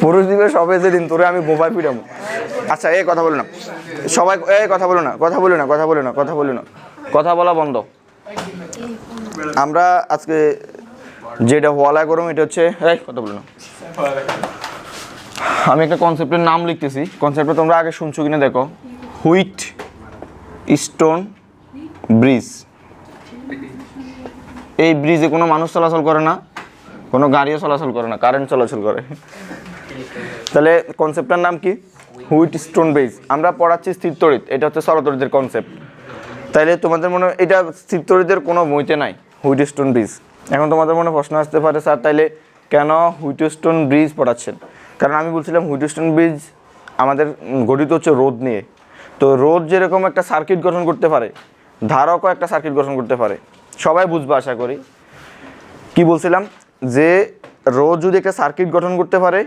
পুরুষ দিবস হবে যেদিন তোরে আমি বোবাই পিটামো। আচ্ছা এই কথা বলো না সবাই, এই কথা বলো না, কথা বলো না, কথা বলো না, কথা বলো না, কথা বলা বন্ধ। আমরা আজকে যেটা হওয়ালা করুম এটা হচ্ছে, এই কথা বলো না। আমি একটা কনসেপ্টের নাম লিখতেছি, কনসেপ্টটা তোমরা আগে শুনছো কিনা দেখো। Wheat stone bridge. এই ব্রিজে কোনো মানুষ চলাচল করে না, কোনো গাড়িও চলাচল করে না, কারেন্ট চলাচল করে। তাহলে কনসেপ্টটার নাম কি? Wheat stone bridge. আমরা পড়াচ্ছি স্থির তড়িৎ, এটা হচ্ছে চলতড়িতের কনসেপ্ট। তাইলে তোমাদের মনে এটা স্থির তড়িতের কোনো বইতে নাই হুইট স্টোন ব্রিজ। এখন তোমাদের মনে প্রশ্ন আসতে পারে, স্যার তাইলে কেন হুইট স্টোন ব্রিজ পড়াচ্ছেন? কারণ আমি বলছিলাম হুইট স্টোন ব্রিজ আমাদের গঠিত হচ্ছে রোদ নিয়ে। তো রোদ যেরকম একটা সার্কিট গঠন করতে পারে, ধারকও একটা সার্কিট গঠন করতে পারে। সবাই বুঝবে আশা করি। কি বলছিলাম যে রোদ যদি একটা সার্কিট গঠন করতে পারে,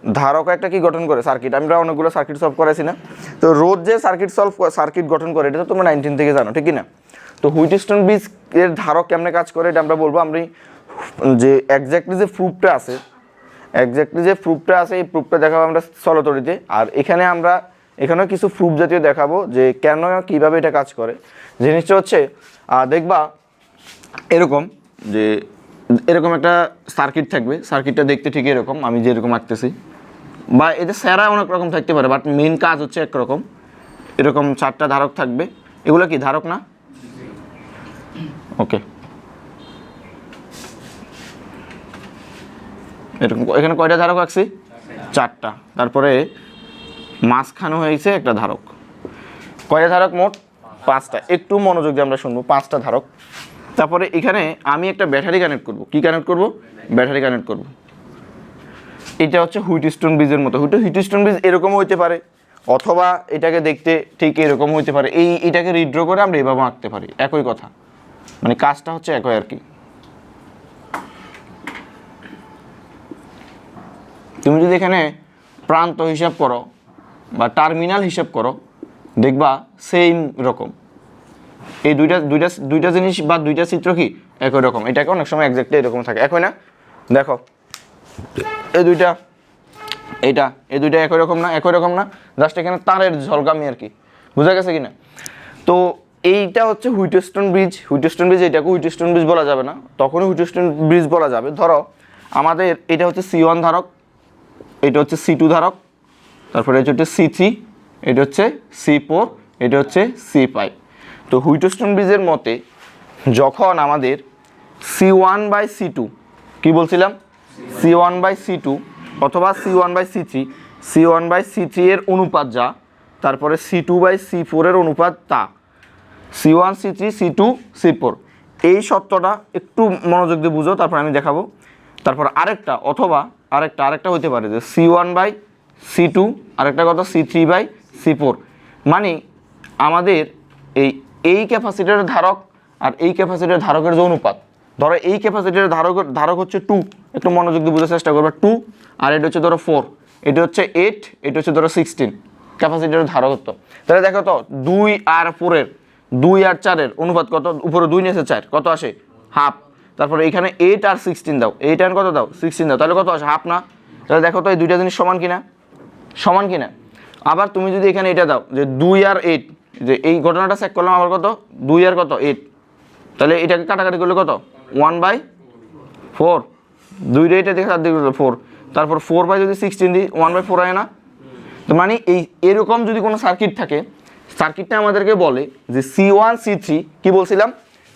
ধারকও একটা কি গঠন করে সার্কিট। আমরা অনেকগুলো সার্কিট সলভ করেছি না? তো রোদ যে সার্কিট গঠন করে এটা তো তোমরা 19 থেকে জানো, ঠিক না? তো হুইট স্টোন ব্রিজ এর ধারক কেমনে কাজ করে এটা আমরা বলবো। আমরা যে এক্স্যাক্টলি যে প্রুফটা আছে, এই প্রুফটা দেখাবো আমরা চলতড়িতে। আর এখানেও কিছু প্রুফ জাতীয় দেখাবো যে কেন কিভাবে এটা কাজ করে। জিনিসটা হচ্ছে দেখবা এরকম যে এরকম একটা সার্কিট থাকবে, সার্কিটটা দেখতে ঠিক এরকম আমি যেরকম আঁকতেছি, বা এতে স্যারা অনেক রকম থাকতে পারে, বাট মেন কাজ হচ্ছে একরকম। এরকম 4টা ধারক থাকবে, এগুলো কি ধারক না? ওকে, এরকম এখানে কয়টা ধারক আঁকছি? 4টা। তারপরে মাঝখানে হয়েছে একটা ধারক। কয়টা ধারক মোট? 5টা। একটু মনোযোগ দিয়ে আমরা শুনবো। 5টা ধারক। তারপরে এখানে আমি একটা ব্যাটারি কানেক্ট করব। কি কানেক্ট করব? ব্যাটারি কানেক্ট করব। এটা হচ্ছে হুইট স্টোন ব্রিজের মতো। হুইট স্টোন ব্রিজ এরকমও হইতে পারে, অথবা এটাকে দেখতে ঠিক এরকম হইতে পারে। এটাকে রিড্র করে আমরা এভাবে আঁকতে পারি, একই কথা, মানে কাজটা হচ্ছে একই আর কি। তুমি যদি এখানে প্রান্ত হিসাব করো বা টার্মিনাল হিসাব করো, দেখবা সেম রকম। এই দুইটা জিনিস বা দুইটা চিত্র কি একই রকম। এটাকে অনেক সময় এক্স্যাক্টলি এরকম থাকে, একই না? দেখো এই দুইটা একই রকম না? একই রকম না, জাস্ট এখানে তারের ঝলকামি আর কি। বুঝা গেছে কিনা? তো এইটা হচ্ছে হুইট স্টোন ব্রিজ। এটাকে হুইট স্টোন ব্রিজ বলা যাবে না, তখনই হুইট স্টোন ব্রিজ বলা যাবে। ধরো আমাদের এটা হচ্ছে C1 ধারক, এটা হচ্ছে C2 ধারক, তারপরে এটা হচ্ছে C3, এটা হচ্ছে C4, এটা হচ্ছে C5। তো হুইট স্টোন ব্রিজের মতে যখন আমাদের C1/C2, কি বলছিলাম? C1/C2 অথবা C1/C3 এর অনুপাত যা, তারপরে C2/C4 এর অনুপাত তা, C1 C3 C2 C4, এই সত্যটা একটু মনোযোগ দিয়ে বুঝো, তারপর আমি দেখাবো। তারপর আরেকটা হতে পারে যে C1/C2, আরেকটা কথা C3/C4। মানে আমাদের এই ক্যাপাসিটরের ধারক আর এই ক্যাপাসিটরের ধারকের যে অনুপাত, ধরো এই ক্যাপাসিটরের ধারক হচ্ছে 2, একটু মনোযোগ দিয়ে বোঝার চেষ্টা করবে, 2, আর এটা হচ্ছে ধরো 4, এটা হচ্ছে 8, এটা হচ্ছে ধরো 16 ক্যাপাসিটরের ধারকত্ব। তাহলে দেখো তো 2 আর 4 এর অনুপাত কত? উপরে 2 নিচে 4, কত আসে? হাফ। তারপরে এখানে 8 আর 16 দাও, 8 আর কত দাও? 16 দাও, তাহলে কত আসে? হাফ না? তাহলে দেখো তো এই দুইটা জিনিস সমান কিনা? আবার তুমি যদি এখানে এটা দাও যে 2 আর 8, যে এই ঘটনাটা চেক করলাম, আবার কত? 2 আর কত? 8, তাহলে এটাকে কাটাকাটি করলে কত? 1/4, 2 এটা দেখে 4 দিকে 4, তারপর 4 যদি 16 দিই 1/4 হয় না? তো মানে এরকম যদি কোনো সার্কিট থাকে, সার্কিটটা আমাদেরকে বলে যে C1 C3, কি বলছিলাম?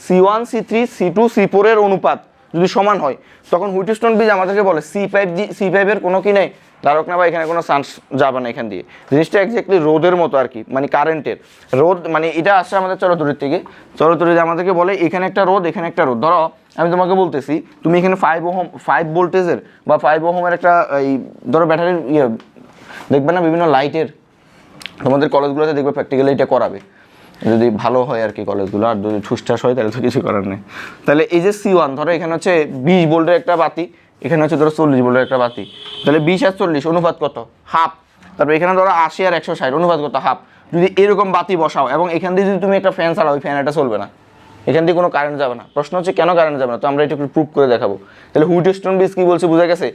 C1 C3 C2 C4 এর অনুপাত যদি সমান হয়, তখন হুইট স্টোন ব্রিজ আমাদেরকে বলে C5 এর কোনো কি নেই ধারক না, বা এখানে কোনো চান্স যাবে না এখান দিয়ে। জিনিসটা এক্স্যাক্টলি রোদের মতো আর কি, মানে কারেন্টের রোদ, মানে এটা আসছে আমাদের চলতড়িৎ থেকে। চলতড়িৎ আমাদেরকে বলে এখানে একটা রোদ, এখানে একটা রোদ। ধরো আমি তোমাকে বলতেছি তুমি এখানে 5 ভোল্টেজের বা 5 ওহমের একটা এই ধরো ব্যাটারির দেখবে না বিভিন্ন লাইটের, তোমাদের কলেজগুলোতে দেখবে প্র্যাকটিক্যালি এটা করাবে যদি ভালো হয় আর কি কলেজগুলো। আর যদি ঠুসঠাস হয় তাহলে তো কিছু করার নেই। তাহলে এই যে C1, ধরো এখানে হচ্ছে 20 ভোল্টের একটা বাতি, এখানে হচ্ছে ধরো 40 ভোল্টের একটা বাতি, তাহলে 20 আর 40 অনুপাত কত? হাফ। তারপর এখানে ধরো 80 আর 160 অনুপাত কত? হাফ। যদি এরকম বাতি বসাও এবং এখান দিয়ে যদি তুমি একটা ফ্যান চালাও, ওই ফ্যান এটা চলবে না, এখান দিয়ে কোনো কারেন্ট যাবে না। প্রশ্ন হচ্ছে কেন কারেন্ট যাবে না, তো আমরা এটা একটু প্রুভ করে দেখাবো। তাহলে হুইটস্টোন ব্রিজ কি বলছে বোঝা গেছে,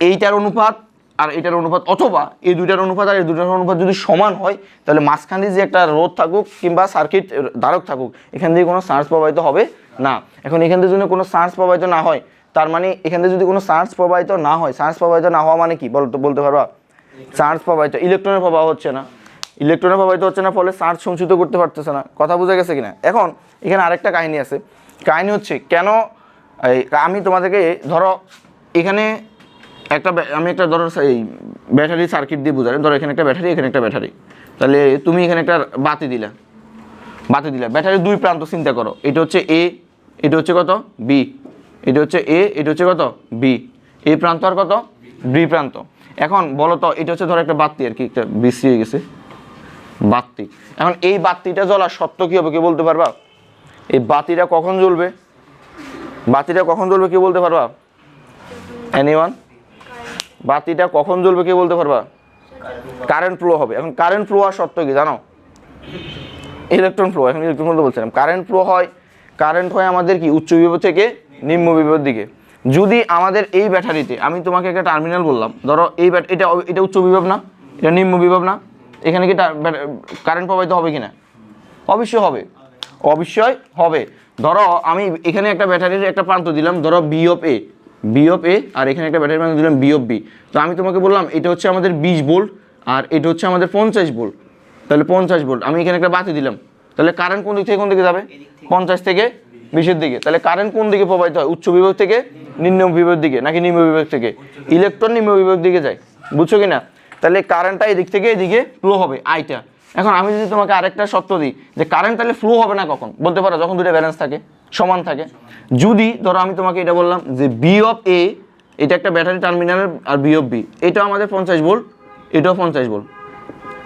এইটার অনুপাত আর এটার অনুপাত, অথবা এই দুইটার অনুপাত আর এই দুইটার অনুপাত যদি সমান হয়, তাহলে মাঝখানে যে একটা রোধ থাকুক কিংবা সার্কিট ধারক থাকুক, এখান দিয়ে কোনো চার্জ প্রবাহিত হবে না। এখন এখান থেকে যদি কোনো চার্জ প্রবাহিত না হয়, তার মানে এখান থেকে যদি কোনো চার্জ প্রবাহিত না হয়, চার্জ প্রবাহিত না হওয়া মানে কি বলতে পারবা? চার্জ প্রবাহিত, ইলেকট্রনের প্রবাহ হচ্ছে না, ইলেকট্রনের প্রবাহিত হচ্ছে না, ফলে চার্জ সঞ্চিত করতে পারতেছে না। কথা বোঝা গেছে কিনা? এখন এখানে আরেকটা কাহিনী আছে। কাহিনী হচ্ছে কেন, আমি তোমাদেরকে ধরো এখানে আমি একটা ধরো এই ব্যাটারি সার্কিট দিয়ে বুঝাই, ধরো এখানে একটা ব্যাটারি, এখানে একটা ব্যাটারি, তাহলে তুমি এখানে একটা বাতি দিলা, ব্যাটারির দুই প্রান্ত চিন্তা করো, এটা হচ্ছে এ, এটা হচ্ছে কত বি, এটা হচ্ছে এ, এটা হচ্ছে কত বি, এ প্রান্ত আর কত বি প্রান্ত। এখন বলো তো, এটা হচ্ছে ধরো একটা বাতি আর কি, একটা বিশ্রী হয়ে গেছে বাতি। এখন এই বাতিটা জ্বলার সত্য কি হবে, কে বলতে পারবা? এই বাতিটা কখন জ্বলবে, কে বলতে পারবা? এনিওয়ান? বাতিটা কখন জ্বলবে কে বলতে পারবা? কারেন্ট ফ্লো হবে। এখন কারেন্ট ফ্লো হওয়ার সত্য কি জানো? Electron flow. এখন ইলেকট্রন ফ্লো বলছিলাম, কারেন্ট হয় আমাদের কি উচ্চ বিভব থেকে নিম্ন বিভবের দিকে। যদি আমাদের এই ব্যাটারিতে, আমি তোমাকে একটা টার্মিনাল বললাম, ধরো এটা উচ্চ বিভব না, এটা নিম্ন বিভব না, এখানে কি কারেন্ট প্রবাহিত হবে কিনা? অবশ্যই হবে। ধরো আমি এখানে একটা ব্যাটারির একটা প্রান্ত দিলাম, ধরো বি অফ এ, আর এখানে একটা ব্যাটারি প্রান্ত দিলাম বি অফ বি। তো আমি তোমাকে বললাম এটা হচ্ছে আমাদের 20 ভোল্ট আর এটা হচ্ছে আমাদের 50 ভোল্ট। তাহলে 50 ভোল্ট, আমি এখানে একটা বাতি দিলাম, তাহলে কারেন্ট কোন দিকে যাবে? 50 থেকে 20-এর দিকে। তাহলে কারেন্ট কোন দিকে প্রবাহিত হয়? উচ্চ বিভব থেকে নিম্ন বিভবের দিকে, নাকি নিম্ন বিভব থেকে? ইলেকট্রন নিম্ন বিভবের দিকে যায়, বুঝছো কিনা? তাহলে কারেন্টটা এদিক থেকে এদিকে ফ্লো হবে, আইটা। এখন আমি যদি তোমাকে আরেকটা সত্য দিই যে কারেন্ট তাহলে ফ্লো হবে না কখন, বলতে পারো? যখন দুটো ব্যালেন্স থাকে, সমান থাকে। যদি ধরো আমি তোমাকে এটা বললাম যে বি অফ এ, এটা একটা ব্যাটারি টার্মিনাল, আর বি অফ বি এটাও আমাদের 50 ভোল্ট, এটাও 50 ভোল্ট,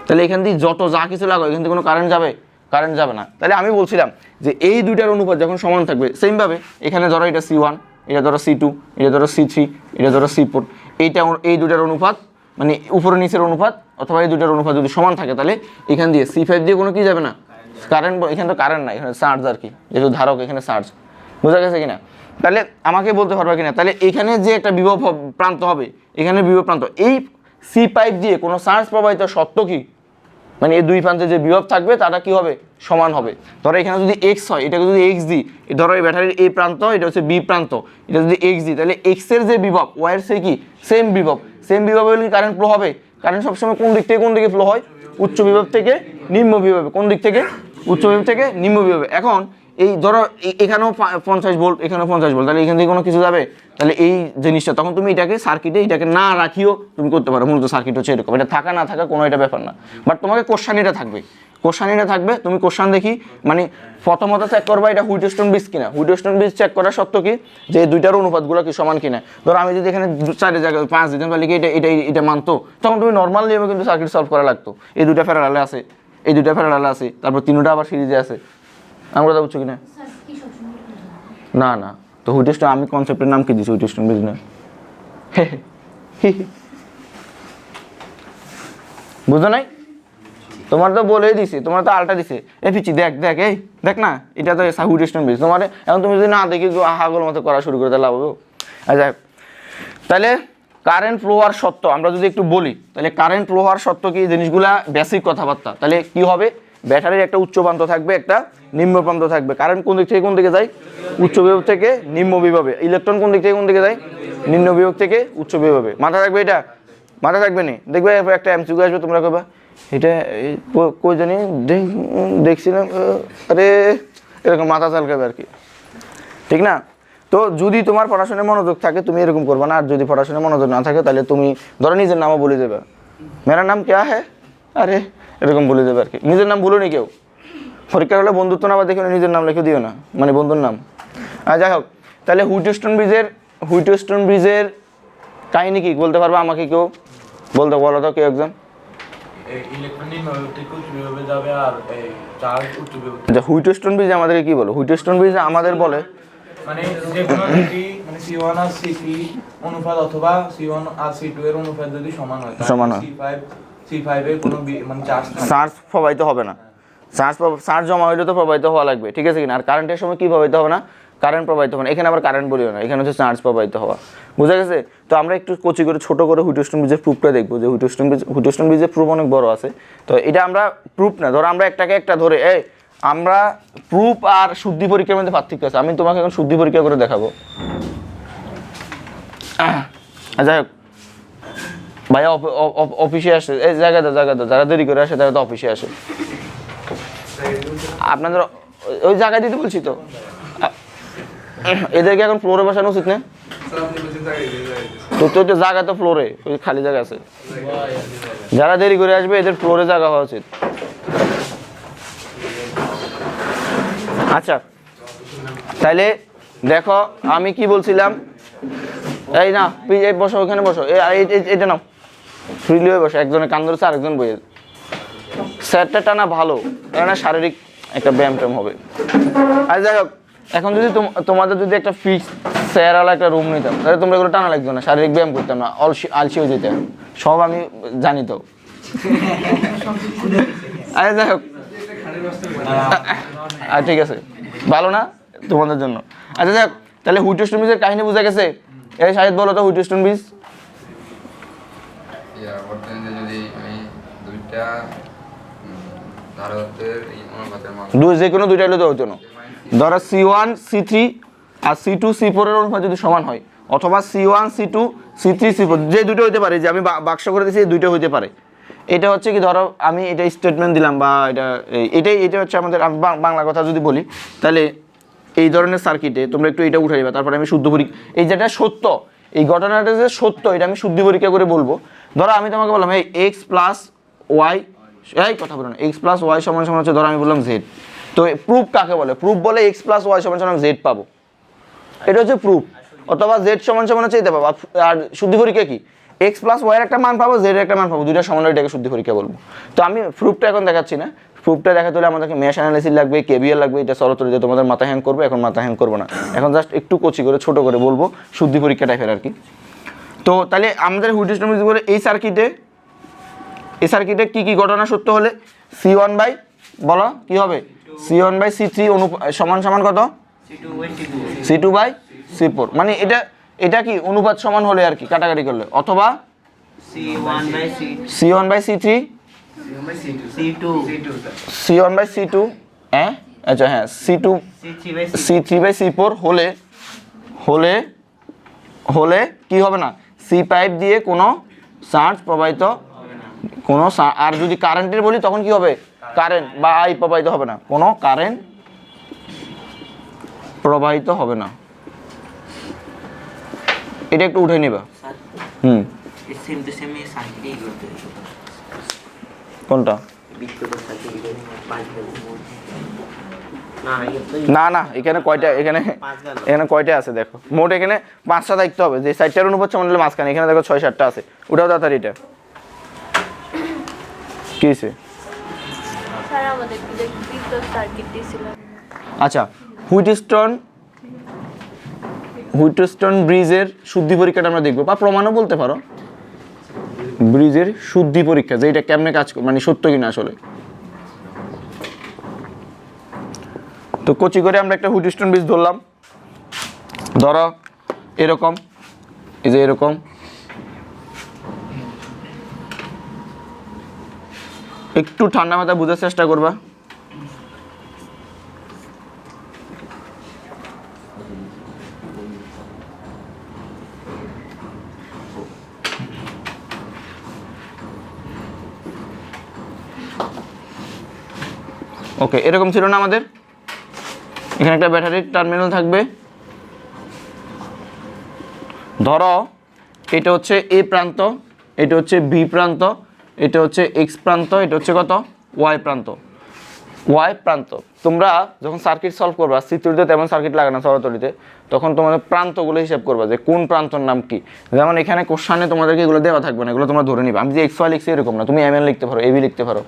তাহলে এখান দিয়ে যত যা কিছু লাগো এখান থেকে কোনো কারেন্ট যাবে না। তাহলে আমি বলছিলাম যে এই দুইটার অনুপাত যখন সমান থাকবে, সেমভাবে এখানে ধরো এটা C1, এটা ধরো C2, এটা ধরো C3, এটা ধরো C4, এই দুইটার অনুপাত মানে উপরে নিচের অনুপাত অথবা এই দুইটার অনুপাত যদি সমান থাকে, তাহলে এখান দিয়ে C5 দিয়ে কোনো কি যাবে না, কারেন্ট। এখানে তো কারেন্ট না, এখানে চার্জ আর কি, যেহেতু ধারক এখানে চার্জ। বোঝা গেছে কিনা? তাহলে আমাকে বলতে পারবে কিনা, তাহলে এখানে যে একটা বিভব প্রান্ত হবে, এখানে বিভব প্রান্ত, এই C5 দিয়ে কোনো চার্জ প্রবাহিত সত্য কি? মানে এই দুই প্রান্তে যে বিভব থাকবে তাটা কি হবে? সমান হবে। ধরো এখানে যদি x হয়, এটাকে যদি x দিই, ধরো এই ব্যাটারির এই প্রান্ত, এটা হচ্ছে বি প্রান্ত, এটা যদি x দিই, তাহলে x এর যে বিভব y এর সে কি সেম বিভব হলে কি কারেন্ট ফ্লো হবে? কারেন্ট সবসময় কোন দিক থেকে ফ্লো হয়? উচ্চ বিভব থেকে নিম্ন বিভবে। কোন দিক থেকে? উচ্চ বিভব থেকে নিম্ন বিভবে। এখন এই ধরো এখানেও 50 ভোল্ট, এখানেও 50 ভোল্ট, তাহলে এখান থেকে কোনো কিছু যাবে? তাহলে এই জিনিসটা তখন তুমি এটাকে না রাখিও তুমি করতে পারো। মূলত সার্কিট হচ্ছে এরকম, এটা থাকা না থাকা কোনো এটা ব্যাপার না, বাট তোমাকে কোশ্চানিটা থাকবে। তুমি কোশ্চান দেখি মানে প্রথমত চেক করবা এটা হুইটস্টোন ব্রিজ কিনা। হুইটস্টোন ব্রিজ চেক করার সত্য কি যে এই দুইটার অনুপাতগুলো কি সমান কিনা। ধরো আমি যদি এখানে 4 জায়গায় 5 দিতাম, তাহলে কি এটা মানতো? তখন তুমি নর্মাল নিয়মে কিন্তু সার্কিট সলভ করা লাগতো। এই দুইটা প্যারালালে আছে, তারপর তিনটা আবার সিরিজে আছে। আমার কথা বুঝছো কিনা? না তো হুইটস্টোন, আমি কনসেপ্টের নাম কি দিচ্ছি? হুইটস্টোন ব্রিজ না। বুঝো নাই? তোমার তো বলেই দিছি, তোমার তো আলটা দিছে। পিচি দেখ না, এটা তো হুইটস্টোন ব্রিজ। তোমার এখন তুমি যদি না দেখি হাগল মতো করা শুরু করে তাহলে হবে। আচ্ছা, তাহলে কারেন্ট ফ্লো হওয়ার সত্য আমরা যদি একটু বলি, তাহলে কারেন্ট ফ্লো হওয়ার সত্য কি, জিনিসগুলা বেসিক কথাবার্তা। তাহলে কি হবে? ব্যাটারির একটা উচ্চ প্রান্ত থাকবে, একটা নিম্ন প্রান্ত থাকবে। কারেন্ট কোন দিকে যায়? উচ্চ বিভব থেকে নিম্ন বিভবে। ইলেকট্রন কোন দিকে যায়? নিম্ন বিভব থেকে উচ্চ বিভবে। মাথা থাকবে এটা? মাথা থাকবে না? দেখবে একটা এমসিকিউ আসবে, তোমরা কইবা এটা কই জানি দেখছিলাম, আরে এরকম মাথা চালকাবে আর কি, ঠিক না? তো যদি তোমার পড়াশোনায় মনোযোগ থাকে তুমি এরকম করবে না, আর যদি পড়াশোনায় মনোযোগ না থাকে তাহলে তুমি ধরো নিজের নামও বলে দেবে, মেরা নাম ক্যা হ্যাঁ, আরে এরকম বলে দেবে আর কি। নিজের নাম ভুলো নি কেউ, পরীক্ষার হলে বন্ধুত্ব না বা দেখে নিজের নাম লিখে দিও না, মানে বন্ধুর নাম। আর যাই হোক, তাহলে হুইটস্টোন ব্রিজের কাহিনী কি বলতে পারবা আমাকে কেউ? বলো তো কেউ একজন। হুইটস্টোন ব্রিজ আমাদেরকে কি বলো? হুইটস্টোন ব্রিজ আমাদের বলে মানে যে কোনো দুটি মানে C1 আর C3 অনুপাত অথবা C1 আর C2 এর অনুপাত যদি সমান হয়, C5 এর কোনো মানে চার্জ প্রবাহিত হবে না। চার্জ জমা হইলে তো প্রবাহিত হওয়া লাগবে, ঠিক আছে কিনা? আর কারেন্টের সময় কি প্রবাহিত হবে না? কারেন্ট প্রবাহিত হবে না। এখানে আবার কারেন্ট বলিও না, এখানে হচ্ছে চার্জ প্রবাহিত হওয়া। বুঝা গেছে? তো আমরা একটু কচি করে ছোট করে হুইটস্টোন ব্রিজের প্রুফটা দেখবো, যে হুইটস্টোন ব্রিজের প্রুফ অনেক বড় আছে। তো এটা আমরা প্রুফ না, ধরো আমরা একটাকে একটা ধরে আমরা প্রুফ আর শুদ্ধি পরীক্ষার মধ্যে পার্থক্য আছে। আমি তোমাকে এখন শুদ্ধি পরীক্ষা করে দেখাবো। যাই হোক, ভাইয়া অফিসে আসে, এই জায়গা দাও, যারা দেরি করে আসে তারা তো অফিসে আসে। আপনাদের ওই জায়গায় দিতে বলছি তো, এদেরকে এখন ফ্লোরে বসানো উচিত না? তো জায়গা তো ফ্লোরে, ওই খালি জায়গা আছে। যারা দেরি করে আসবে এদের ফ্লোরে জায়গা হওয়া উচিত। আচ্ছা, তাইলে দেখো আমি কি বলছিলাম, এই না বসো, ওখানে বসো, এটা নাও, ফ্রিলি হয়ে বসো। একজনের কান ধরেছে, আরেকজন বইয়ে। স্যারটা টানা ভালো, কেননা শারীরিক একটা ব্যায়াম ট্যাম হবে। আর যাই হোক, এখন যদি তোমাদের যদি একটা ফিক্স স্যারওয়ালা একটা রুম নিতাম, তাহলে তোমরা এগুলো টানা লাগতো না, শারীরিক ব্যায়াম করতাম না, আলসি হয়ে যেতাম। সব আমি জানি তো। আরে যাই হোক, ঠিক আছে, ভালো না তোমাদের জন্য। আচ্ছা যাই হোক, তাহলে হুইটস্টোন ব্রিজের কাহিনী বোঝা গেছে। এই শাহিদ বলো তো হুইটস্টোন ব্রিজ। যে কোনো দুইটা হলে তো হতো না। ধরো C1 C3 আর C2 C4 এর অনুপাত যদি সমান হয়, অথবা C1 C2 C3 C4, যে দুটো হইতে পারে, যে আমি বাক্স করে দিয়েছি এই দুটো হইতে পারে। এটা হচ্ছে কি, ধরো আমি এটা স্টেটমেন্ট দিলাম, বা এটা হচ্ছে আমাদের, আমি বাংলা কথা যদি বলি, তাহলে এই ধরনের সার্কিটে তোমরা একটু এটা উঠে যাবে, তারপরে আমি শুদ্ধ পরীক্ষা, এই যেটা সত্য, এই ঘটনাটা যে সত্য, এটা আমি শুদ্ধ পরীক্ষা করে বলবো। ধরো আমি তোমাকে বললাম এই এক্স প্লাস ওয়াই, এই কথা বলো না, এক্স প্লাস ওয়াই সমান সমান হচ্ছে, ধরো আমি বললাম জেড। তো প্রুফ কাকে বলে? প্রুফ বলে এক্স প্লাস ওয়াই সমান সমান জেড পাবো, এটা হচ্ছে প্রুফ। অথবা জেড সমান সমান হচ্ছে এটা পাবো। আর শুদ্ধি পরীক্ষা কি? এক্স প্লাস ওয়াই এর একটা মান পাবো, জেড এর একটা মান পাবো, দুইটা সমান হলে এটাকে শুদ্ধি পরীক্ষা বলবো। তো আমি প্রুফটা এখন দেখাচ্ছি না, প্রুফটা দেখাতে হলে আমাদেরকে মেশ অ্যানালাইসিস লাগবে, কেভিএল লাগবে, এটা সরতরিতে তোমাদের মাথা হ্যাং করবে। এখন মাথা হ্যাং করবো না, এখন জাস্ট একটু কচি করে ছোট করে বলবো, শুদ্ধি পরীক্ষা টাইপের আর কি। তো তাহলে আমাদের হুইটস্টোন ব্রিজ বলে এই সার্কিটে কি কি ঘটনা সত্য হলে C1 বাই, বলো কি হবে, C1 বাই C3 সমান সমান কত? C2 by C4। মানে এটা কি অনুপাত সমান হলে আর কি, কাটাকাটি করলে, অথবা C1 by C3 C1 by C2, হ্যাঁ আচ্ছা হ্যাঁ C3 বাই C4 হলে কি হবে না, সি পাইপ দিয়ে কোনো চার্জ প্রবাহিত, আর যদি কারেন্টের বলি তখন কি হবে, কারেন্ট বা আই প্রবাহিত হবে না, কোনো কারেন্ট প্রবাহিত হবে না। এটা একটু উঠে নিবা। কোনটা? না এখানে কয়টা, এখানে কয়টা আছে দেখো, মোট এখানে 5টা দেখতে হবে, যে সাইডটার অনুপাত সমান হলে মাঝখানে, এখানে দেখো 6-7টা আছে। ওটাও তাড়াতাড়ি, এটা কি হয়েছে? আচ্ছা, হুইটস্টোন ব্রিজের শুদ্ধি পরীক্ষাটা আমরা দেখবো, বা প্রমাণও বলতে পারো, ব্রিজের শুদ্ধি পরীক্ষা, যে এটা কেমনে কাজ করে, মানে সত্য কিনা আসলে। তো কচি করে আমরা একটা হুইটস্টোন ব্রিজ ধরলাম, ধরো এরকম, এই যে এরকম, একটু ঠান্ডা মাথায় বোঝার চেষ্টা করবা। ওকে, এরকম ছিল না আমাদের, এখানে একটা ব্যাটারির টার্মিনাল থাকবে। ধরো এটা হচ্ছে এ প্রান্ত, এটা হচ্ছে বি প্রান্ত, এটা হচ্ছে এক্স প্রান্ত, এটা হচ্ছে কত, ওয়াই প্রান্ত। তোমরা যখন সার্কিট সলভ করবা, চিত্রটিতে তেমন সার্কিট লাগে না সরাসরিতে, তখন তোমাদের প্রান্তগুলো হিসাব করবা, যে কোন প্রান্তর নাম কি। যেমন এখানে কোশ্চানে তোমাদেরকে এগুলো দেওয়া থাকবে না, এগুলো তোমরা ধরে নিবা। আমি যে এক্স ওয়াই লিখছি এরকম না, তুমি এম এন লিখতে পারো, এবি লিখতে পারো,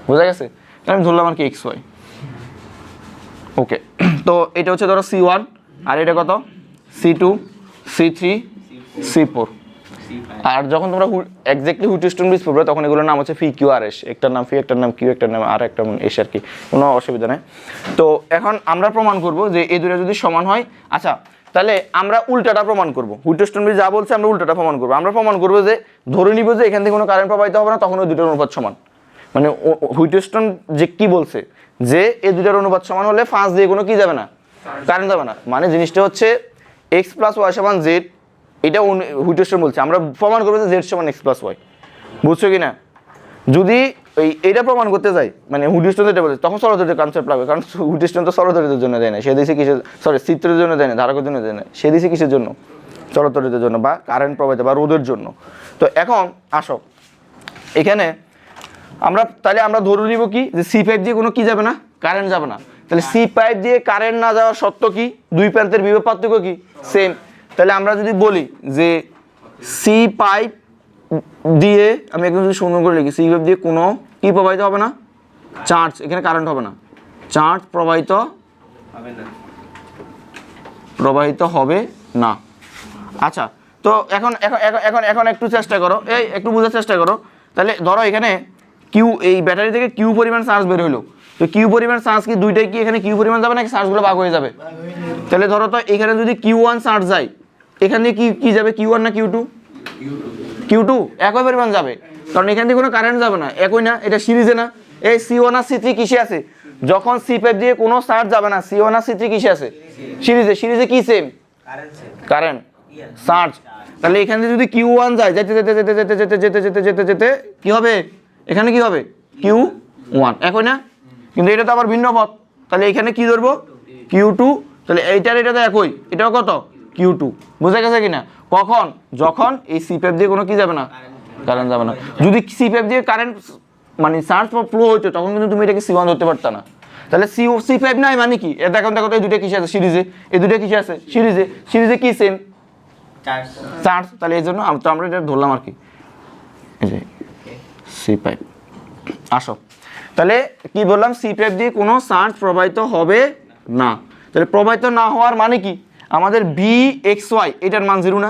বোঝা গেছে? আমি ধরলাম আর কি এক্স ওয়াই। ওকে, তো এটা হচ্ছে ধরো C1, আর এটা কত, C2 C3 C4। আর যখন তোমরা এক্স্যাক্টলি হুইটস্টোন ব্রিজ পড়বে তখন এগুলোর নাম হচ্ছে ফি কিউ আর এস, একটার নাম ফি, একটার নাম কিউ, একটার নাম আর, একটা এস আর কি, কোনো অসুবিধা নেই। তো এখন আমরা প্রমাণ করব যে এই দুটো যদি সমান হয়, আচ্ছা তাহলে আমরা উল্টাটা প্রমাণ করব, হুইটস্টোন ব্রিজ যা বলছে আমরা উল্টাটা প্রমাণ করব। আমরা প্রমাণ করব যে ধরে নিব যে এখান থেকে কোনো কারেন্ট প্রবাহিত হবে না, তখন ওই দুটোর অনুপাত সমান। মানে হুইটস্টোন যে কি বলছে যে এই দুটোর অনুপাত সমান হলে ফাঁস দিয়ে কোনো কি যাবে না, কারেন্ট যাবে না। মানে জিনিসটা হচ্ছে এক্স প্লাস ওয়াই সমান জেড, এটা হুইটস্টোন বলছে। আমরা প্রমাণ করবো যে জেড সমান এক্স প্লাস ওয়াই, বুঝছো কি না? যদি এইটা প্রমাণ করতে যাই, মানে হুইটস্টোন যেটা বলছে, তখন সরলদৈর্ঘ্যের কনসেপ্ট লাগবে, কারণ হুইটস্টোন তো সরলদৈর্ঘ্যের জন্য দেয় না, সে দিছে কিসের, সরি চিত্রের জন্য দেয় না, ধারকের জন্য দেয় না, সে দিছে কিসের জন্য, সরলদৈর্ঘ্যের জন্য বা কারেন্ট প্রবাহিত বা রোধের জন্য। তো এখন আসো এখানে তাহলে আমরা ধরে নিব কি যে সি পাইপ দিয়ে কোনো কি যাবে না, কারেন্ট যাবে না। তাহলে সি পাইপ দিয়ে কারেন্ট না যাওয়ার সত্য কি, দুই প্রান্তের বিভব পার্থক্য কি, সেম। তাহলে আমরা যদি বলি যে সি পাইপ দিয়ে, আমি একদম যদি সুন্দর করে লিখি, সি পাইপ দিয়ে কোনো কি প্রবাহিত হবে না, চার্জ, এখানে কারেন্ট হবে না, চার্জ প্রবাহিত হবে না। আচ্ছা, তো এখন এখন এখন এখন একটু চেষ্টা করো, এই একটু বোঝার চেষ্টা করো। তাহলে ধরো এখানে কিউ, এই ব্যাটারি থেকে কিউ পরিমাণ চার্জ বের হলো, তো কিউ পরিমাণ চার্জ কি দুইটাই কি এখানে কিউ পরিমাণ যাবে নাকি চার্জগুলো ভাগ হয়ে যাবে? তাহলে ধরো তো এখানে যদি কিউ ওয়ান চার্জ যায়, এখানে কি কি যাবে, কিউ ওয়ান না কিউ টু? কিউ টু একই পরিমাণ যাবে, কারণ এখান থেকে কোনো কারেন্ট যাবে না, একই না, এটা সিরিজে না। এই সি ওয়ান আর সি থ্রি কিসে আছে, যখন সি পাইপ দিয়ে কোনো চার্জ যাবে না, সি ওয়ান আর সি থ্রি কিসে আছে, সিরিজে। সিরিজে কি সেম, কারেন্ট চার্জ। তাহলে এখান থেকে যদি কিউ ওয়ান যায়, যেতে যেতে যেতে যেতে যেতে যেতে যেতে যেতে যেতে কি হবে, এখানে কি হবে, কিউ ওয়ান, একই না? কিন্তু এটা তো আবার ভিন্ন পথ, তাহলে এখানে কি ধরবো, কিউ টু। তাহলে এইটার এটা তো একই, এটাও কত, কিউ টু। বুঝা গেছে কিনা? কখন, যখন এই সি পাইপ দিয়ে কোনো কি যাবে না, কারেন্ট যাবে না। যদি সি পাইপ দিয়ে কারেন্ট মানে চার্জ ফ্লো হইতো, তখন কিন্তু তুমি এটাকে সি ওয়ান ধরতে পারতা না। তাহলে সি পাইপ নাই মানে কি, দেখো দেখো তো এই দুটো কিসে আছে, সিরিজে, এই দুটো কিসে আছে, সিরিজে। সিরিজে কি সেম, চার্জ। তাহলে এই জন্য আমরা এটা ধরলাম আর কি, এই যে সি পাইপ। আসো তাহলে কি বললাম, সি পাইপ দিয়ে কোনো চার্জ প্রবাহিত হবে না। তাহলে প্রবাহিত না হওয়ার মানে কি, আমাদের বি এক্স ওয়াই এটার মান জিরো না,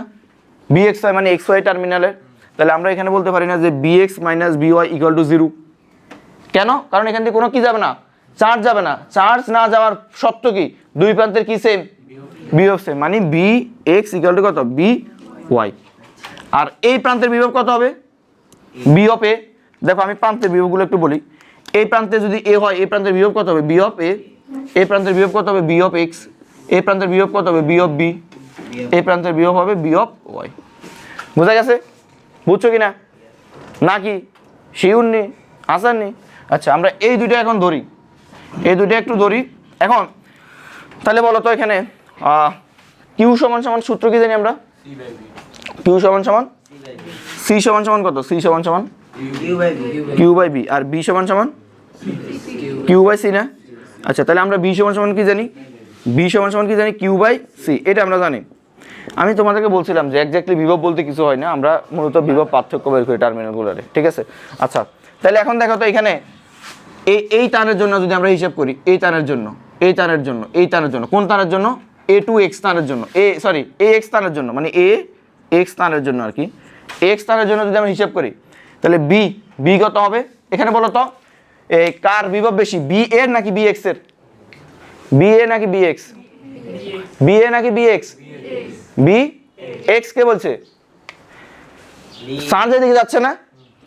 বি এক্স ওয়াই মানে এক্স ওয়াই টার্মিনালের। তাহলে আমরা এখানে বলতে পারি না যে B X minus B Y equal to zero. কেন? কারণ এখান থেকে কোনো কি যাবে না, চার্জ যাবে না। চার্জ না যাওয়ার সত্য কি, দুই প্রান্তের কি সেম, বিভব সেম, মানে বি এক্স ইকুয়াল টু কত, বি ওয়াই। আর এই প্রান্তের বিভব কত হবে, বি অফ এ। দেখো আমি প্রান্তের বিভবগুলো একটু বলি, এই প্রান্তে যদি এ হয়, এই প্রান্তের বিভব কত হবে, বি অফ এ। এই প্রান্তের বিভব কত হবে, বি অফ এক্স। এই প্রান্তের বিভব কত হবে, বি অফ বি। এই প্রান্তের বিভব হবে বি অফ ওয়াই। বোঝা গেছে? বুঝছো কি না, নাকি শিউর নেই, আসার নেই? আচ্ছা, আমরা এই দুইটা এখন ধরি, এই দুইটা একটু ধরি এখন। তাহলে বলো তো এখানে কিউ সমান সমান সূত্র কি জানি আমরা, কিউ সমান সমান সি সমান সমান কত, সি সমান সমান কিউ বাই বি, আর বি সমান সমান কিউ বাই সি না? আচ্ছা, তাহলে আমরা বি সমান সমান কি জানি, বি সমান সমান কি জানি, কিউ বাই সি, এটা আমরা জানি। আমি তোমাদেরকে বলছিলাম যে এক্স্যাক্টলি বিভব বলতে কিছু হয় না, আমরা মূলত বিভব পার্থক্য বের করি টার্মিনালগুলোরে, ঠিক আছে? আচ্ছা, তাহলে এখন দেখো তো এখানে এই তারের জন্য যদি আমরা হিসাব করি, এই তারের জন্য, এই তারের জন্য, এই তারের জন্য, কোন তারের জন্য, এ টু এক্স তারের জন্য, এ এক্স তারের জন্য, মানে এ এক্স তারের জন্য আর কি, এক্স তারের জন্য যদি আমরা হিসাব করি, তাহলে বি কত হবে এখানে বলো তো, এই কার বিভব বেশি, বি এর নাকি বি এক্স এর, বি এ নাকি বি এক্স, বি এ নাকি বি এক্স, বি এক্স কে বলছে, চার্জ এদিকে যাচ্ছে না,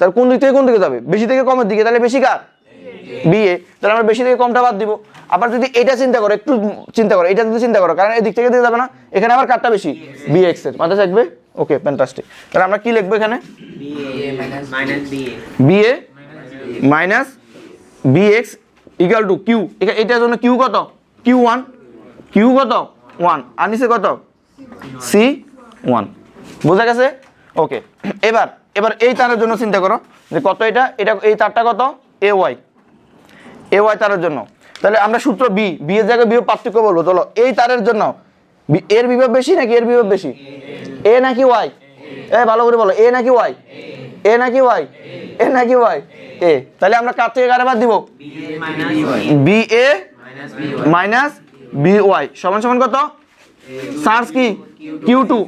তার কোন দিক থেকে কোন দিকে যাবে, বেশি থেকে কমের দিকে, তাহলে বেশি কার, বি এ। তাহলে আমরা বেশি থেকে কমটা বাদ দিব। আবার যদি এটা চিন্তা করো, একটু চিন্তা করো, এটা যদি চিন্তা করো, কারণ এই দিক থেকে দিকে যাবে না, এখানে আবার কারটা বেশি, বি এক্স এর, মাথায় থাকবে? Okay, fantastic. তাহলে আমরা কি লিখবো এখানে, B A minus B X equal to Q, এটার জন্য কিউ কত, কিউ ওয়ান, কিউ কত ওয়ান, আর নিচে কত, সি ওয়ান। বোঝা গেছে? ওকে, এবার এই তারের জন্য চিন্তা করো যে কত, এটা এই তারটা কত, এ ওয়াই তারের জন্য। তাহলে আমরা সূত্র বি এর জায়গায় বিভব পার্থক্য বলবো। চলো, এই তারের জন্য এর বিভব বেশি নাকি এর বিভব বেশি, এ নাকি ওয়াই, ভালো করে বলো, এ নাকি ওয়াই, এ নাকি ওয়াই, এ নাকি ওয়াই, এ। তাহলে আমরা কার থেকে কারে বাদ দিব, B A minus B Y সমান সমান কত, চার্জ কি, কিউ টু,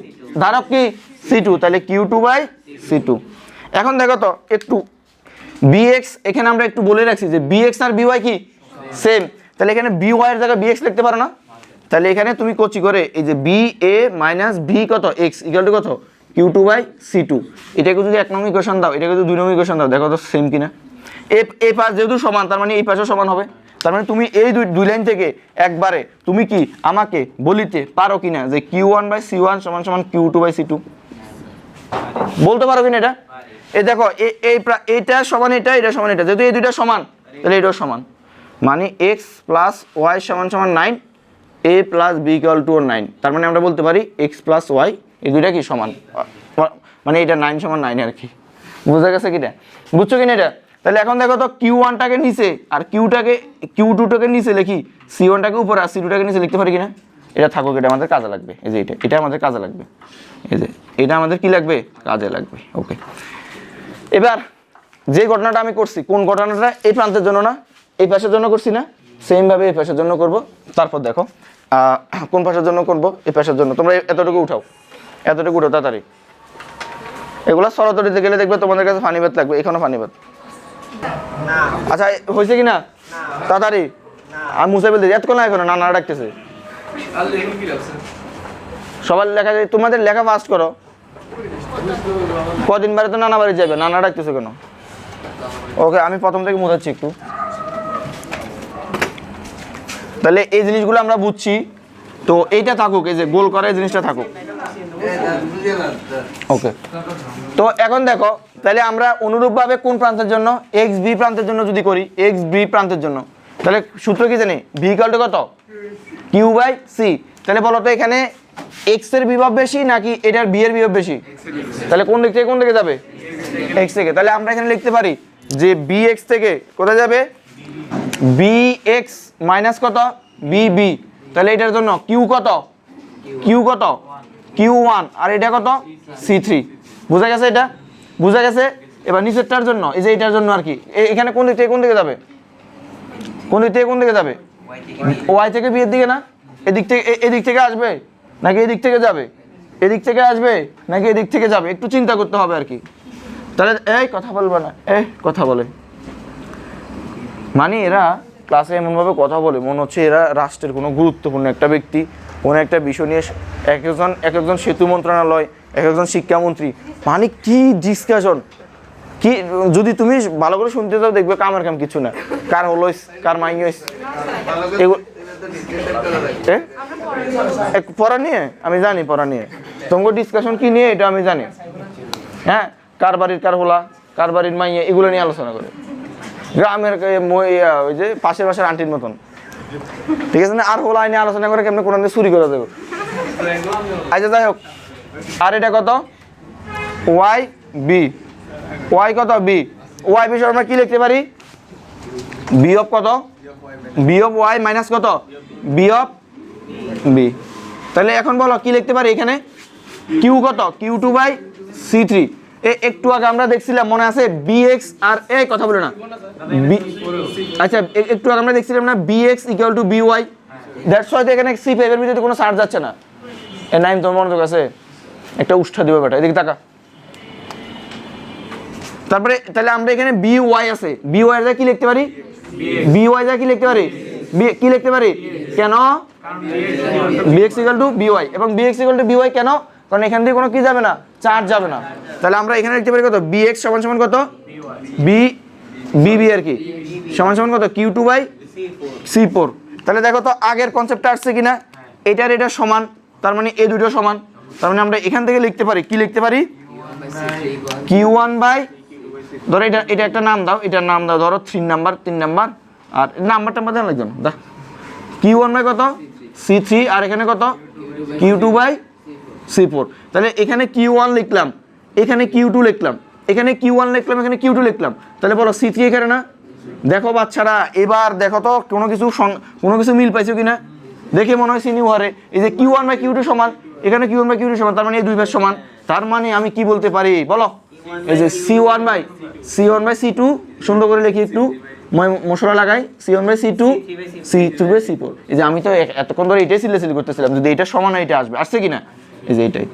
ধারক কি, C2, তাহলে Q2 বাই C2। এখন দেখো তো একটু bx, এখানে আমরা একটু বলে রাখছি যে bx আর by কি সেম, তাহলে এখানে by এর জায়গায় bx লিখতে পারো না? তাহলে এখানে তুমি কচি করে এই যে ba মাইনাস b কত x ইকুয়াল টু কত Q2 বাই C2, এটাকে যদি 1 নং ইকুয়েশন দাও, এটাকে যদি 2 নং ইকুয়েশন দাও, দেখো তো সেম কিনা। এই পাশ যেহেতু সমান, তার মানে এই পাশেও সমান হবে। তার মানে তুমি এই দুই লাইন থেকে একবারে তুমি কি আমাকে বলিতে পারো কিনা যে Q1 বাই C1 সমান সমান Q2 বাই C2, বলতে পারো কিনা এটা? এই দেখো এইটা সমান এটা, এটা সমান এটা, যেহেতু এই দুইটা সমান তাহলে এটাও সমান, মানে x প্লাস ওয়াই সমান সমান 9, a plus b equal to 9। তার মানে আমরা বলতে পারি x প্লাস ওয়াই এই দুইটা কি সমান, মানে এটা 9 সমান 9 আর কি। বুঝা গেছে কিনা? বুঝছো কিনা এটা? তাহলে এখন দেখো তো Q1টাকে নিচে আর Q2টাকে নিচে লিখি, C1টাকে উপরে আর C2টাকে নিচে লিখতে পারি কিনা? এটা থাকুক, এটা আমাদের কাজে লাগবে। এই যে এটা আমাদের কাজে লাগবে, এই যে এটা আমাদের কি লাগবে, কাজে লাগবে। ওকে, এবার যে ঘটনাটা আমি করছি, কোন ঘটনাটা এই প্রান্তের জন্য না এই পাশের জন্য করছি না, সেম ভাবে এই পাশের জন্য করব। তারপর দেখো কোন পাশের জন্য করব, এই পাশের জন্য। তোমরা এতটুকু উঠাও, এতটুকু উঠাও তাড়াতাড়ি। এগুলো সরাসরিতে গেলে দেখবে তোমাদের কাছে ফানিবাদ লাগবে, এখানে ফানিবাদ। আচ্ছা হয়েছে কি না? তাড়াতাড়ি আমি মুছে ফেলতে এতক্ষণ না, এখনো নানা ডাকতেছে। সবার লেখা, তোমাদের লেখা ফাস্ট করো। কদিন বারে তো নানা বাড়ি যাবে, নানা ডাকতেছে কেন? ওকে, আমি প্রথম থেকে মুছাচ্ছি একটু। তাহলে এই জিনিসগুলো আমরা বুঝছি, তো এইটা থাকুক, এই যে গোল করা এই জিনিসটা থাকুক। ওকে, তো এখন দেখো তাহলে আমরা অনুরূপভাবে কোন প্রান্তের জন্য, এক্স বি প্রান্তের জন্য যদি করি, এক্স বি প্রান্তের জন্য, তাহলে সূত্র কি জানি, ভি ইকুয়াল টু কত কিউ বাই সি। তাহলে বলো তো এখানে এক্স এর বিভব বেশি নাকি এটার বি এর বিভব বেশি? তাহলে কোন দিক থেকে কোন দিকে যাবে, এক্স থেকে। তাহলে আমরা এখানে লিখতে পারি যে বি এক্স থেকে কোথায় যাবে, বি এক্স মাইনাস কত বি বি। তাহলে এটার জন্য কিউ কত, কিউ কত Q1 আর এটা কত C3। বুঝা গেছে? এটা বুঝা গেছে। এবার নিচেরটার জন্য এই যে এটার জন্য আর কি, এখানে কোন দিক থেকে কোন দিকে যাবে, কোন দিক থেকে কোন দিকে যাবে, ওয়াই থেকে বি এর দিকে না? এদিক থেকে আসবে নাকি এদিক থেকে যাবে, এদিক থেকে আসবে নাকি এদিক থেকে যাবে, একটু চিন্তা করতে হবে আর কি। তাহলে এই কথা বলবে না, কথা বলে, মানে এরা ক্লাসে এমনভাবে কথা বলে মনে হচ্ছে এরা রাষ্ট্রের কোনো গুরুত্বপূর্ণ একটা ব্যক্তি, কোনো একটা বিষয় নিয়ে একজন সেতু মন্ত্রণালয়, একজন শিক্ষামন্ত্রী, মানে কি ডিসকাশন, কি যদি তুমি ভালো করে শুনতে চাও দেখবে কামের কাম কিছু না, কার হলো কার মাই পড়া নিয়ে আমি জানি, পড়া নিয়ে তোমাকে ডিসকাশন কি নিয়ে এটা আমি জানি। হ্যাঁ, কার বাড়ির কার হোলা, কার বাড়ির মাইয়া, এগুলো নিয়ে আলোচনা করে গ্রামের ওই যে পাশের আন্টির মতন, ঠিক আছে না? আর হোলা নিয়ে আলোচনা করে কেমন কোরআন দিয়ে চুরি করে দেবো। আচ্ছা যাই হোক, আর এটা কত ওয়াই বি, ওয়াই কত বি, ওয়াই বিষয় আমরা কি লিখতে পারি, বি অফ কত, বি অফ ওয়াই মাইনাস কত বি অফ বি। তাহলে এখন বলো কি লিখতে পারি এখানে, কিউ কত Q2 বাই C3। একটু আগে আমরা দেখছিলাম মনে আছে bx আর এই কথা বলে না, আচ্ছা একটু আগে আমরা দেখছিলাম না bx equal to by, that's why এখানে সি ফাইভের ভিতরে কোনো সার্চ যাচ্ছে না। এর নাম তোমার মনোযোগ আছে, একটা উষ্ঠা দিবে বেটা, এদিকে তাকা। তারপরে তাহলে আমরা এখানে by আছে, by এর জায়গায় কি লিখতে পারি, by এর জায়গায় কি লিখতে পারি, কি লিখতে পারি কেন, bx ইকুয়াল টু by, এবং bx ইকুয়াল টু by কেন, কারণ এখান থেকে কোনো কি যাবে না, চার্জ যাবে না। তাহলে আমরা এখানে লিখতে পারি কত bx সমান সমান কত বি আর কি সমান সমান কত Q2 বাই C4। তাহলে দেখো তো আগের কনসেপ্টটা আসছে কিনা, এটার এটা সমান, তার মানে এই দুটো সমান, তার মানে আমরা এখান থেকে লিখতে পারি কি লিখতে পারি, Q1 বাই, ধরো এটা একটা নাম দাও, এটার নাম দাও ধরো 3 নাম্বার, আর নাম্বারটা আমাদের লাগবে না, Q1 বাই কত C3, আর এখানে কত Q2 বাই C4। তাহলে এখানে Q1 লিখলাম, এখানে Q2 লিখলাম, এখানে Q1 লিখলাম, এখানে Q2 লিখলাম। তাহলে বলো C3 এখানে না? দেখো বাচ্চারা এবার দেখো তো কোনো কিছু মিল পাইছো কিনা, দেখে মনে হয় সিনি ওয়ারে এই যে Q1 বাই Q2 সমান, এখানে Q1 বাই Q2 সমান, তার মানে এই দুই ভাগ সমান। তার মানে আমি কি বলতে পারি বলো, এই যে C1 বাই C2 সুন্দর করে লিখি একটু মশলা লাগাই, C1 by C2 C2 by C4। এই যে আমি তো এতক্ষণ ধরে এটাই সিলেসিলি করতেছিলাম, যদি এটা সমান হয় এটা আসবে, আসছে কিনা, এই যে এটাই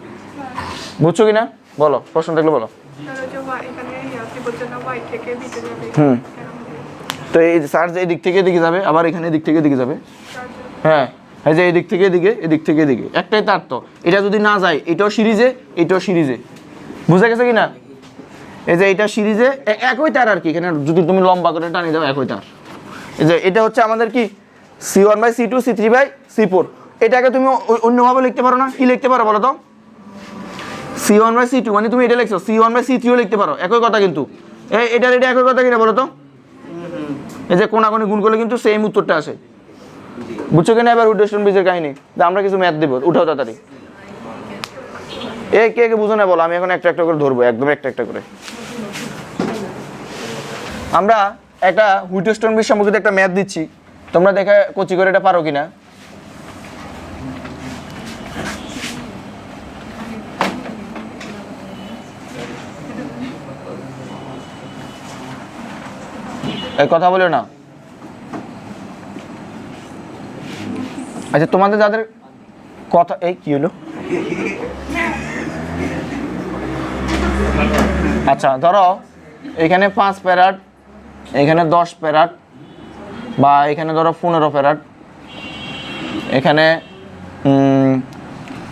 বুঝছো কিনা বলো, প্রশ্ন থাকলে বলো। হুম, তো এই চার্জ এই দিক থেকে এদিকে যাবে, আবার এখানে এদিক থেকে এদিকে যাবে। হ্যাঁ, এই যে এদিক থেকে এদিকে, এদিক থেকে এদিকে, একটাই তার তো। এটা যদি না যায় এটাও সিরিজে, এটাও সিরিজে, বুঝা গেছে কিনা? এই যে এটা সিরিজে একই তার আর কি, এখানে যদি তুমি লম্বা করে টানি দাও একই তার। এই যে এটা হচ্ছে আমাদের কি C1/C2 C3/C4। এটাকে তুমি অন্যভাবে লিখতে পারো না, কি লিখতে পারো বলো তো? C1/C2 মানে তুমি এটা লিখছো, C1/C3ও লিখতে পারো, একই কথা কিন্তু। এটা একই কথা কিনা বলো তো? এই যে কোনাকুনি গুণ করলে কিন্তু সেম উত্তরটা আসে, বুঝছো কিনা? এবার উইটস্টোন ব্রিজের কাহিনী, যে আমরা কিছু ম্যাথ দেবো, উঠাও তাড়াতাড়ি। কে কে বুঝো না বলো, আমি এখন একটা একটা করে ধরবো, একদম একটা একটা করে। আমরা একটা উইটস্টোন ব্রিজ সম্পর্কিত একটা ম্যাথ দিচ্ছি, তোমরা দেখে কোচি করে এটা পারো কিনা। এই কথা বলো না। আচ্ছা, তোমাদের যাদের কথা, এই কি হলো? আচ্ছা ধরো এখানে 5 প্যারাড, এখানে 10 প্যারাড, বা এখানে ধরো 15 প্যারাড, এখানে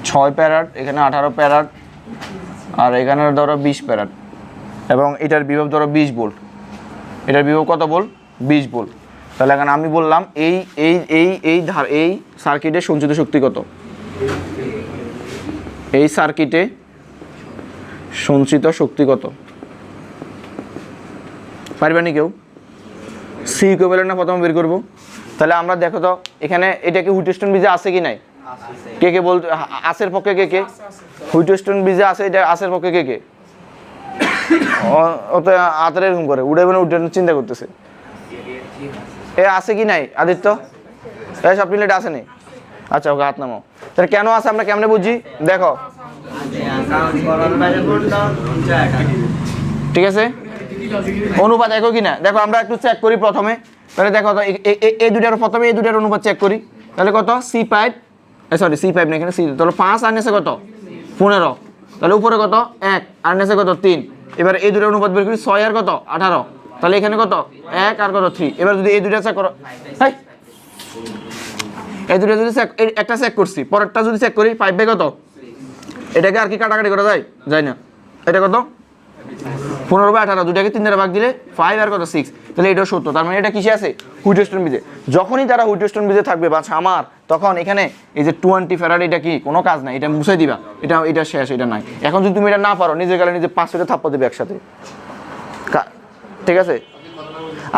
6 প্যারাড, এখানে 18 প্যারাড, আর এখানে ধরো 20 প্যারাড, এবং এটার বিভব ধরো 20 ভোল্ট। এটার বিভব কত ভোল্ট? 20 ভোল্ট। তাহলে এখন আমি বললাম এই এই এই এই ধার এই সার্কিটে সঞ্চিত শক্তি কত? এই সার্কিটে সঞ্চিত শক্তি কত? পারবে না কেউ? সি ইকুইভ্যালেন্ট না প্রথমে বের করবো। তাহলে আমরা দেখো তো এখানে এটা কি হুইটস্টোন ব্রিজে আছে কি নাই? কে কে বলতে, আসের পক্ষে কে কে? হুইটস্টোন ব্রিজে আছে, এটা আসের পক্ষে কে কে? ও তো আতরে এরকম করে উড়ে উঠে চিন্তা করতেছে। এ আছে কি নাই আদিত্য? এই সব প্লেট আছে নি? আচ্ছা ওকে হাত নামাও। তাহলে কেন আছে আমরা কেমনে বুঝি? দেখো, ঠিক আছে, অনুপাত একই কিনা দেখো, আমরা একটু চেক করি প্রথমে। তাহলে দেখো তো এই দুটার প্রথমে এই দুটার অনুপাত চেক করি। তাহলে কত? C5, সরি C5 না, এখানে সি, তাহলে 5 আর নেছে কত? 15। তাহলে উপরে কত? 1 আর নেছে কত? 3। এবার এই দুটার অনুপাত বের করি, 6 আর কত? 18। তাহলে এখানে কত? 1 আর কত? 3। এবার যদি এই দুটা চেক করো, এই দুটা যদি চেক, একটা চেক করছি, পরেরটা যদি চেক করি 5 বাই কত? এটাকে আর কি কাটাকাটি করা যায়? যায় না। এটা কত? 15/18, দুটাকে 3 দ্বারা ভাগ দিলে 5 আর কত? 6। তাহলে এটাও সত্য। তার মানে এটা কিসে আছে? হুইটস্টোন ব্রিজে। যখনই তারা হুইটস্টোন ব্রিজে থাকবে বা আমার, তখন এখানে এই যে 20 ফ্যারাড, এটা কি কোনো কাজ নাই, এটা মুছে দিবা, এটা শেষ, এটা নাই। এখন যদি তুমি এটা না পারো, নিজের গালে নিজে 5 থাপ্পড় দেবে একসাথে, ঠিক আছে?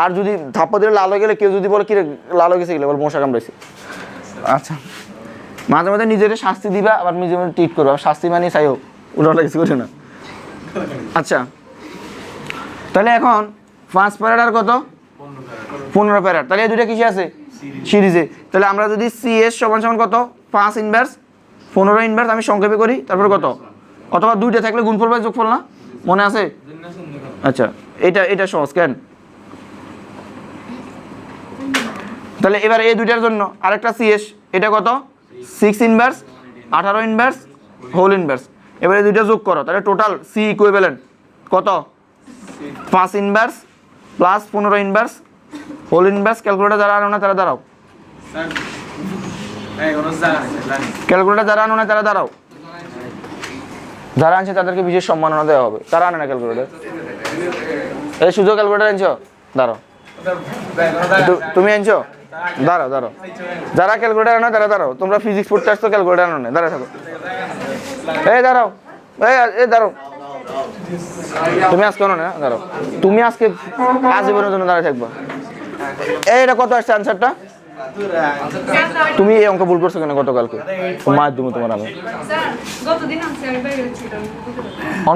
আর যদি থাপ্পড় দিলে লাল হয়ে গেলে, কেউ যদি বলে কি লাল হয়ে গেছে, গেলে বল মশা কামড়াইছে। আচ্ছা, মাঝে মাঝে নিজের শাস্তি দিবা, আবার নিজে মাঝে ট্রিট করবা। শাস্তি মানে চাইও, উল্টা কিছু করে না। আচ্ছা, তাহলে এখন 5 প্যারাড আর কত? 15 প্যারাড। তাহলে এই দুইটা কিসে আছে? সিরিজে। তাহলে আমরা যদি CS সমান কত? 5 ইনভার্স 15 ইনভার্স, আমি সংক্ষেপে করি, তারপর কত? অথবা দুইটা থাকলে গুণফল বা যোগফল না, মনে আছে? আচ্ছা, এটা সহজ কেন? তাহলে এবার এই দুইটার জন্য আরেকটা CS, এটা কত? 6 ইনভার্স 18 ইনভার্স হোল ইনভার্স। এবার এই দুইটা যোগ করো, তাহলে টোটাল C ইকুইভ্যালেন্ট কত? 5 inverse plus 15 inverse whole inverse. Calculator যারা আনো না তারা দাঁড়াও, ক্যালকুলেটর যারা আনো না তারা দাঁড়াও, যারা আনছে তাদেরকে বিশেষ সম্মাননা দেওয়া হবে। তারা আনে না ক্যালকুলেটর, এই সুযোগ ক্যালকুলেটর আনছো, দাঁড়াও। তুমি আনছো, দাঁড়াও দাঁড়াও। যারা ক্যালকুলেটর আনো তারা দাঁড়াও। তোমরা ফিজিক্স পড়তে আসতো, ক্যালকুলেটর আনো না, দাঁড়াও থাকো। এই দাঁড়াও, এই দাঁড়াও। তুমি আজকে আনো না, দাঁড়াও। তুমি আজকে আজীবনের জন্য দাঁড়িয়ে থাকবা। এইটা কত আসছে আনসারটা? তুমি এই অঙ্ক ভুল করছো কেন গতকালকে? মার দিব তোমার আমি।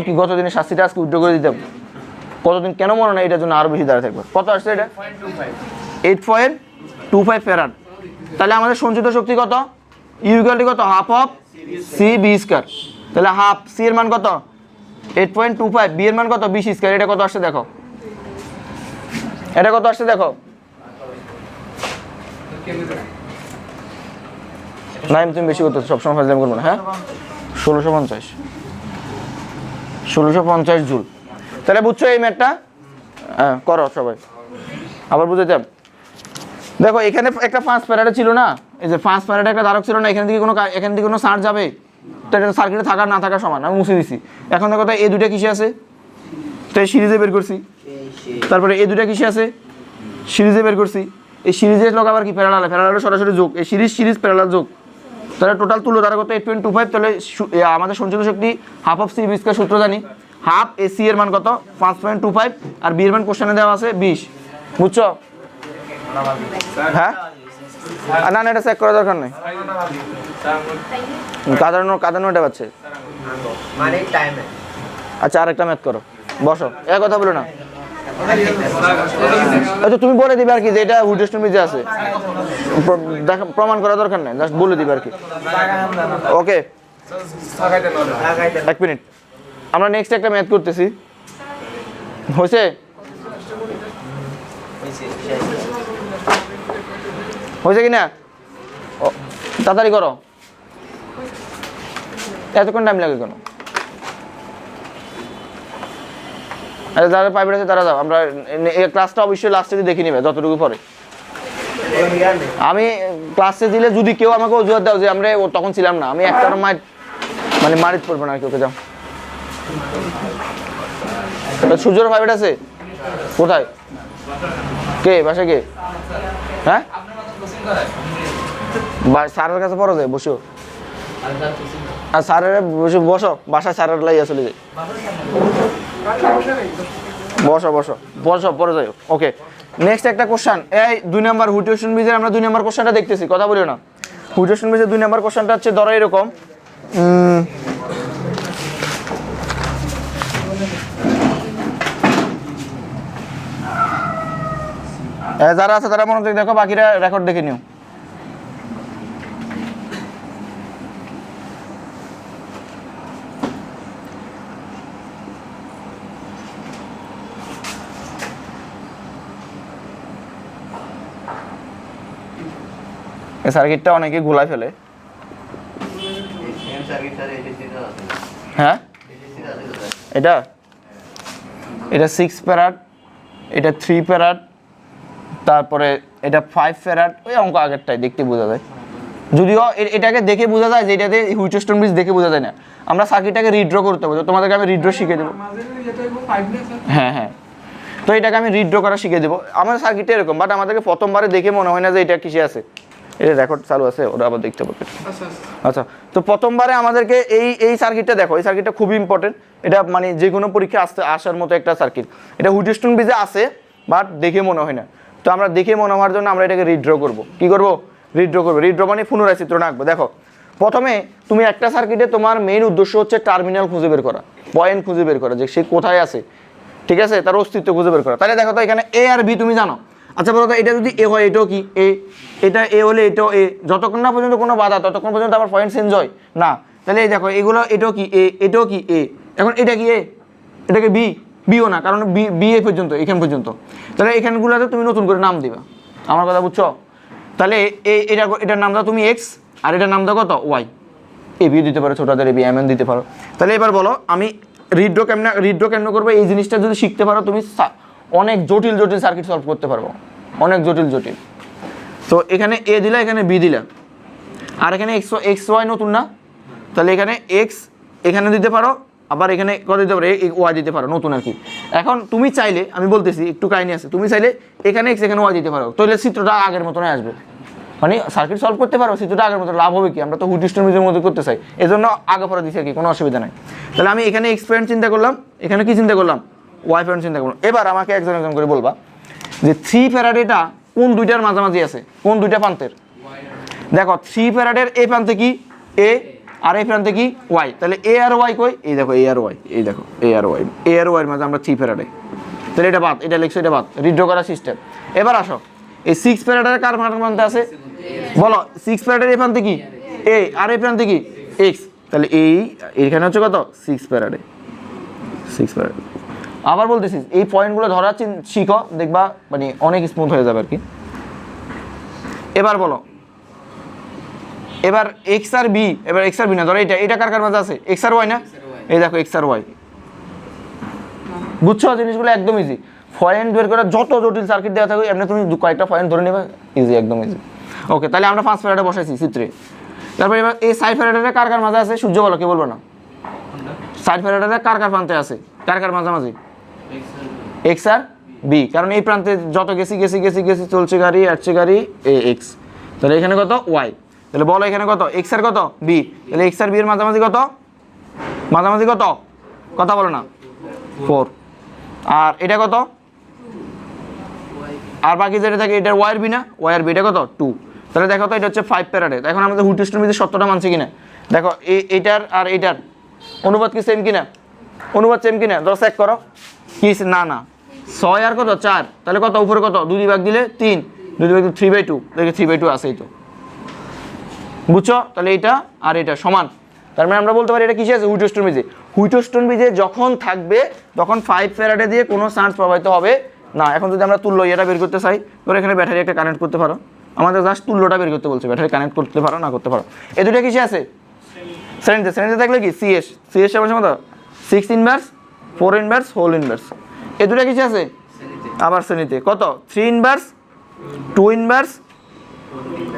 কি গতদিনের শাস্তিটা আজকে উদ্যোগ করে দিতাম? কতদিন কেন মনে না, এটার জন্য আরো বেশি দাঁড়িয়ে থাকবে। কত আসছে এটা? 8.25 ফ্যারাড। তাহলে আমাদের সঞ্চিত শক্তি কত? ইকুয়াল টু কত? Half of CB square. তাহলে হাফ C এর মান কত? 8.25, B এর মান কত? 20 স্কয়ার। এটা কত আসছে দেখো, এটা কত আসছে দেখো। না তুমি বেশি করতেছো, সবসময় ফাজলামি করবো না। হ্যাঁ, 1650। 1650 জুল। তাহলে বুঝছো এই ম্যাথটা? হ্যাঁ করো সবাই, আবার বুঝাইতাম। দেখো এখানে একটা 5 ফ্যারাডে ছিল না, এই যে 5 ফ্যারাডে একটা ধারক ছিল না, এখান থেকে কোনো চার্জ যাবে? তো এটা সার্কিটে থাকা না থাকা সমান, আমি মুছে দিছি। এখন দেখো তো এই দুইটা কিসে আছে, তো এই সিরিজে বের করছি। তারপরে এই দুইটা কিসে আছে, সিরিজে বের করছি। এই সিরিজের লোক আবার কি প্যারালাল, প্যারালাল সরাসরি যোগ, এই সিরিজ প্যারালাল যোগ। তাহলে টোটাল তুলো তারা কত 8.25। তাহলে আমাদের সঞ্চিত শক্তি half of C V square সূত্র জানি, হাফ এসি এর মান কত 5.25 আর বি এর মান কোশ্চেনে দেওয়া আছে 20। বুঝছো? হ্যাঁ না না এটা চেক করার দরকার নেই, কাদানো এটা পাচ্ছে। মানে টাইমে আচ্ছা আরেকটা ম্যাথ করো, বসো, এক কথা বলো না। আচ্ছা তুমি বলে দিবে আর কি যে এটা হুইটস্টোন ব্রিজে আছে, প্রমাণ করার দরকার নেই, জাস্ট বলে দিবে আর কি। ওকে 1 মিনিট, আমরা নেক্সট একটা ম্যাথ করতেছি। হয়েছে? হয়েছে কি না? তাড়াতাড়ি করো, এতক্ষণ টাইম লাগে কেন? আচ্ছা যারা প্রাইভেট আছে তারা যাও, আমরা এই ক্লাসটা অবশ্যই লাস্টে দেখে নিবে যতটুকু পরে। আমি ক্লাসে দিলে যদি কেউ আমাকে অজুহাত দাও যে আমরা তখন ছিলাম না, আমি একটা মানে মারিত পড়বো না আর কি। ওকে যাও। সূর্যর প্রাইভেট আছে কোথায়? কে বাসায় কে? হ্যাঁ স্যারের কাছে পড়ো যায়, বসো। আর স্যারের বসো, বাসায় স্যারের লাইয়া চলে যায়। বসো বসো বসো, পরে যাই। ওকে নেক্সট একটা কোশ্চেন, এই 2 নম্বর হুইটস্টোন ব্রিজের আমরা 2 নম্বর কোশ্চেনটা দেখতেছি, কথা বলিও না। হুইটস্টোন ব্রিজের 2 নম্বর কোশ্চেনটা হচ্ছে ধরো এরকম, যারা আছে তারা মনোযোগ দেখো, বাকিরা রেকর্ড দেখে নিও। এই সার্কিটটা অনেকে গোলায় ফেলে। হ্যাঁ এটা 6 ফ্যারাড, এটা 3 ফ্যারাড, তারপরে এটা 5 ফ্যারাড। ওই অঙ্ক আগেরটাই দেখতে বোঝা যায়, যদিও এটাকে দেখে বোঝা যায় যে এটাতে হুইটস্টোন ব্রিজ দেখে বোঝা যায় না। আমরা সার্কিটটাকে রিড্র করতে হবে, তোমাদেরকে আমি রিড্র শিখে দেবো। হ্যাঁ হ্যাঁ, তো এটাকে আমি রিড্র করা শিখে দেবো। আমার সার্কিটটা এরকম, বাট আমাদেরকে প্রথমবারে দেখে মনে হয় না যে এটা কিসে আছে। এটা রেকর্ড চালু আছে, ওরা আবার দেখতে পাবে। আচ্ছা, তো প্রথমবারে আমাদেরকে এই সার্কিটটা দেখো, এই সার্কিটটা খুবই ইম্পর্টেন্ট। এটা মানে যে কোনো পরীক্ষা আসার মতো একটা সার্কিট। এটা হুইটস্টোন ব্রিজে আছে বাট দেখে মনে হয় না, তো আমরা দেখে মনে হওয়ার জন্য আমরা এটাকে রিড্র করব। কি করব? রিড্র করবো। রিড্র মানে পুনরায় চিত্রটা আঁকবো। দেখো প্রথমে তুমি একটা সার্কিটে তোমার মেইন উদ্দেশ্য হচ্ছে টার্মিনাল খুঁজে বের করা, পয়েন্ট খুঁজে বের করা, যে সে কোথায় আছে, ঠিক আছে, তার অস্তিত্ব খুঁজে বের করা। তাহলে দেখো তো এখানে এ আর বি তুমি জানো। আচ্ছা বলো তো এটা যদি এ হয় এটাও কি এ, এটা এ হলে এটাও এ, যতক্ষণ না পর্যন্ত কোনো বাধা ততক্ষণ পর্যন্ত আবার পয়েন্ট চেঞ্জ হয় না। তাহলে এই দেখো এগুলো এটাও কি এ, এটাও কি এ। এখন এটা কি এ, এটাকে বি, বিও না, কারণ বি এ পর্যন্ত, এখান পর্যন্ত। তাহলে এখানগুলোতে তুমি নতুন করে নাম দিবা, আমার কথা বুঝছো? তাহলে এটার নাম দাও তুমি এক্স, আর এটার নাম দাও কত ওয়াই। এ বি দিতে পারো, ছোটাদের এ বি এম এন দিতে পারো। তাহলে এবার বলো আমি রিড্র কেমনে করবো? এই জিনিসটা যদি শিখতে পারো তুমি অনেক জটিল সার্কিট সলভ করতে পারবো, অনেক জটিল। তো এখানে এ দিলা, এখানে বি দিলা, আর এখানে এক্স ওয়াই নতুন না, তাহলে এখানে এক্স এখানে দিতে পারো, আবার এখানে কত দিতে পারো ওয়াই দিতে পারো নতুন আর কি। এখন তুমি চাইলে, আমি বলতেছি একটু কাহিনী আছে, তুমি চাইলে এখানে এক্স এখানে ওয়াই দিতে পারো, তাহলে চিত্রটা আগের মতনই আসবে। মানে সার্কিট সলভ করতে পারো, চিত্রটা আগের মতো। লাভ হবে কি? আমরা তো হুইটস্টোন ব্রিজের মধ্যে করতে চাই, এই জন্য আগে পরে দিচ্ছি আর কি, কোনো অসুবিধা নাই। তাহলে আমি এখানে এক্স পয়েন্ট চিন্তা করলাম, এখানে কি চিন্তা করলাম? ওয়াই পয়েন্ট চিন্তা করলাম। এবার আমাকে একজন করে বলবা যে 3 ফ্যারাড এটা কোন দুইটার মাঝামাঝি আছে, কোন দুইটা প্রান্তের? দেখো 3 ফ্যারাডের এই প্রান্তে কি এ, আর এই প্রান্তে কি ওয়াই। তাহলে এ আর ওয়াই কই? এই দেখো এ আর ওয়াই, এই দেখো এ আর ওয়াই মাঝে আমরা 3 ফ্যারাডে। তাহলে এটা বাদ, এটা লিখছো, এটা বাদ, রিড্র করা সিস্টেম। এবার আসো এই 6 ফ্যারাডের কার প্রান্তে আছে বলো? 6 ফ্যারাডের এই প্রান্তে কি এ, আর এই প্রান্তে কি এক্স। তাহলে এইখানে হচ্ছে কত 6 ফ্যারাডে, 6 ফ্যারাডে। আবার বলতেছি এই পয়েন্টগুলো ধরা শিখো, দেখবা মানে অনেক স্মুথ হয়ে যাবে আর কি। এবার বলো, এবার এক্স আর বি, এবার এক্স আর বি না, ধরো এটা কার মাঝে আছে? এক্স আর ওয়াই না, এই দেখো এক্স আর ওয়াই, বুঝছো জিনিসগুলো একদম ইজি। পয়েন্ট বের করে যত জটিল সার্কিট দেওয়া থাকে এমনি তুমি কয়েকটা পয়েন্ট ধরে নেবে, ইজি, একদম ইজি। ওকে, তাহলে আমরা 5 ফ্যারাডে বসাইছি চিত্রে। তারপরে এবার এই 5 ফ্যারাডের কার কার মাঝে আছে সূর্য বলো, কে বলবো না? 5 ফ্যারাডের কার কার প্রান্তে আছে, কার কার মাঝামাঝি? এক্স আর বি, কারণ এই প্রান্তে যত গেছি গেছি গেছি গেছি চলছে গাড়ি, আসছে গাড়ি, এ এক্স, তাহলে এখানে কত ওয়াই, তাহলে বলো এখানে কত এক্স আর কত বি, তাহলে এক্স আর বি এর মাঝামাঝি কত, মাঝামাঝি কত, কথা বলো না, 4। আর এটা কত, আর বাকি যেটা থাকে এটার ওয়াই আর বি না, ওয়াই আর বি, এটা কত 2। তাহলে দেখো তো এটা হচ্ছে 5 ফ্যারাডে। এখন আমাদের হুইটস্টোন বিধি সত্যটা মানছে কিনা দেখো, এইটার আর এইটার অনুপাত কি সেম কিনা, অনুপাত সেম কিনা, ধরো চেক করো কি, না না 6 আর কত 4, তাহলে কত উপরে কত 2 ভাগ দিলে 3, 2 ভাগ 3/2, দেখে 3/2 আছেই তো, বুঝছো? তাহলে এইটা আর এটা সমান, তার মানে আমরা বলতে পারি এটা কিসে আছে, হুইটস্টোন ব্রিজে। হুইটস্টোন ব্রিজে যখন থাকবে তখন 5 ফ্যারাডে দিয়ে কোনো চার্জ প্রবাহিত হবে না। এখন যদি আমরা তুল্য এটা বের করতে চাই, ধরো এখানে ব্যাটারি একটা কানেক্ট করতে পারো, আমাদের জাস্ট তুল্যটা বের করতে বলছে, ব্যাটারি কানেক্ট করতে পারো না করতে পারো, এই দুটো কিসে আছে, শ্রেণীতে। শ্রেণীতে থাকলে কি সিএস, সিএস এর মতো 6 ইনভার্স 4 ইনভার্স হোল ইনভার্স, এই দুটো কিসে আছে আবার শ্রেণীতে, কত 3 ইনভার্স 2 ইনভার্স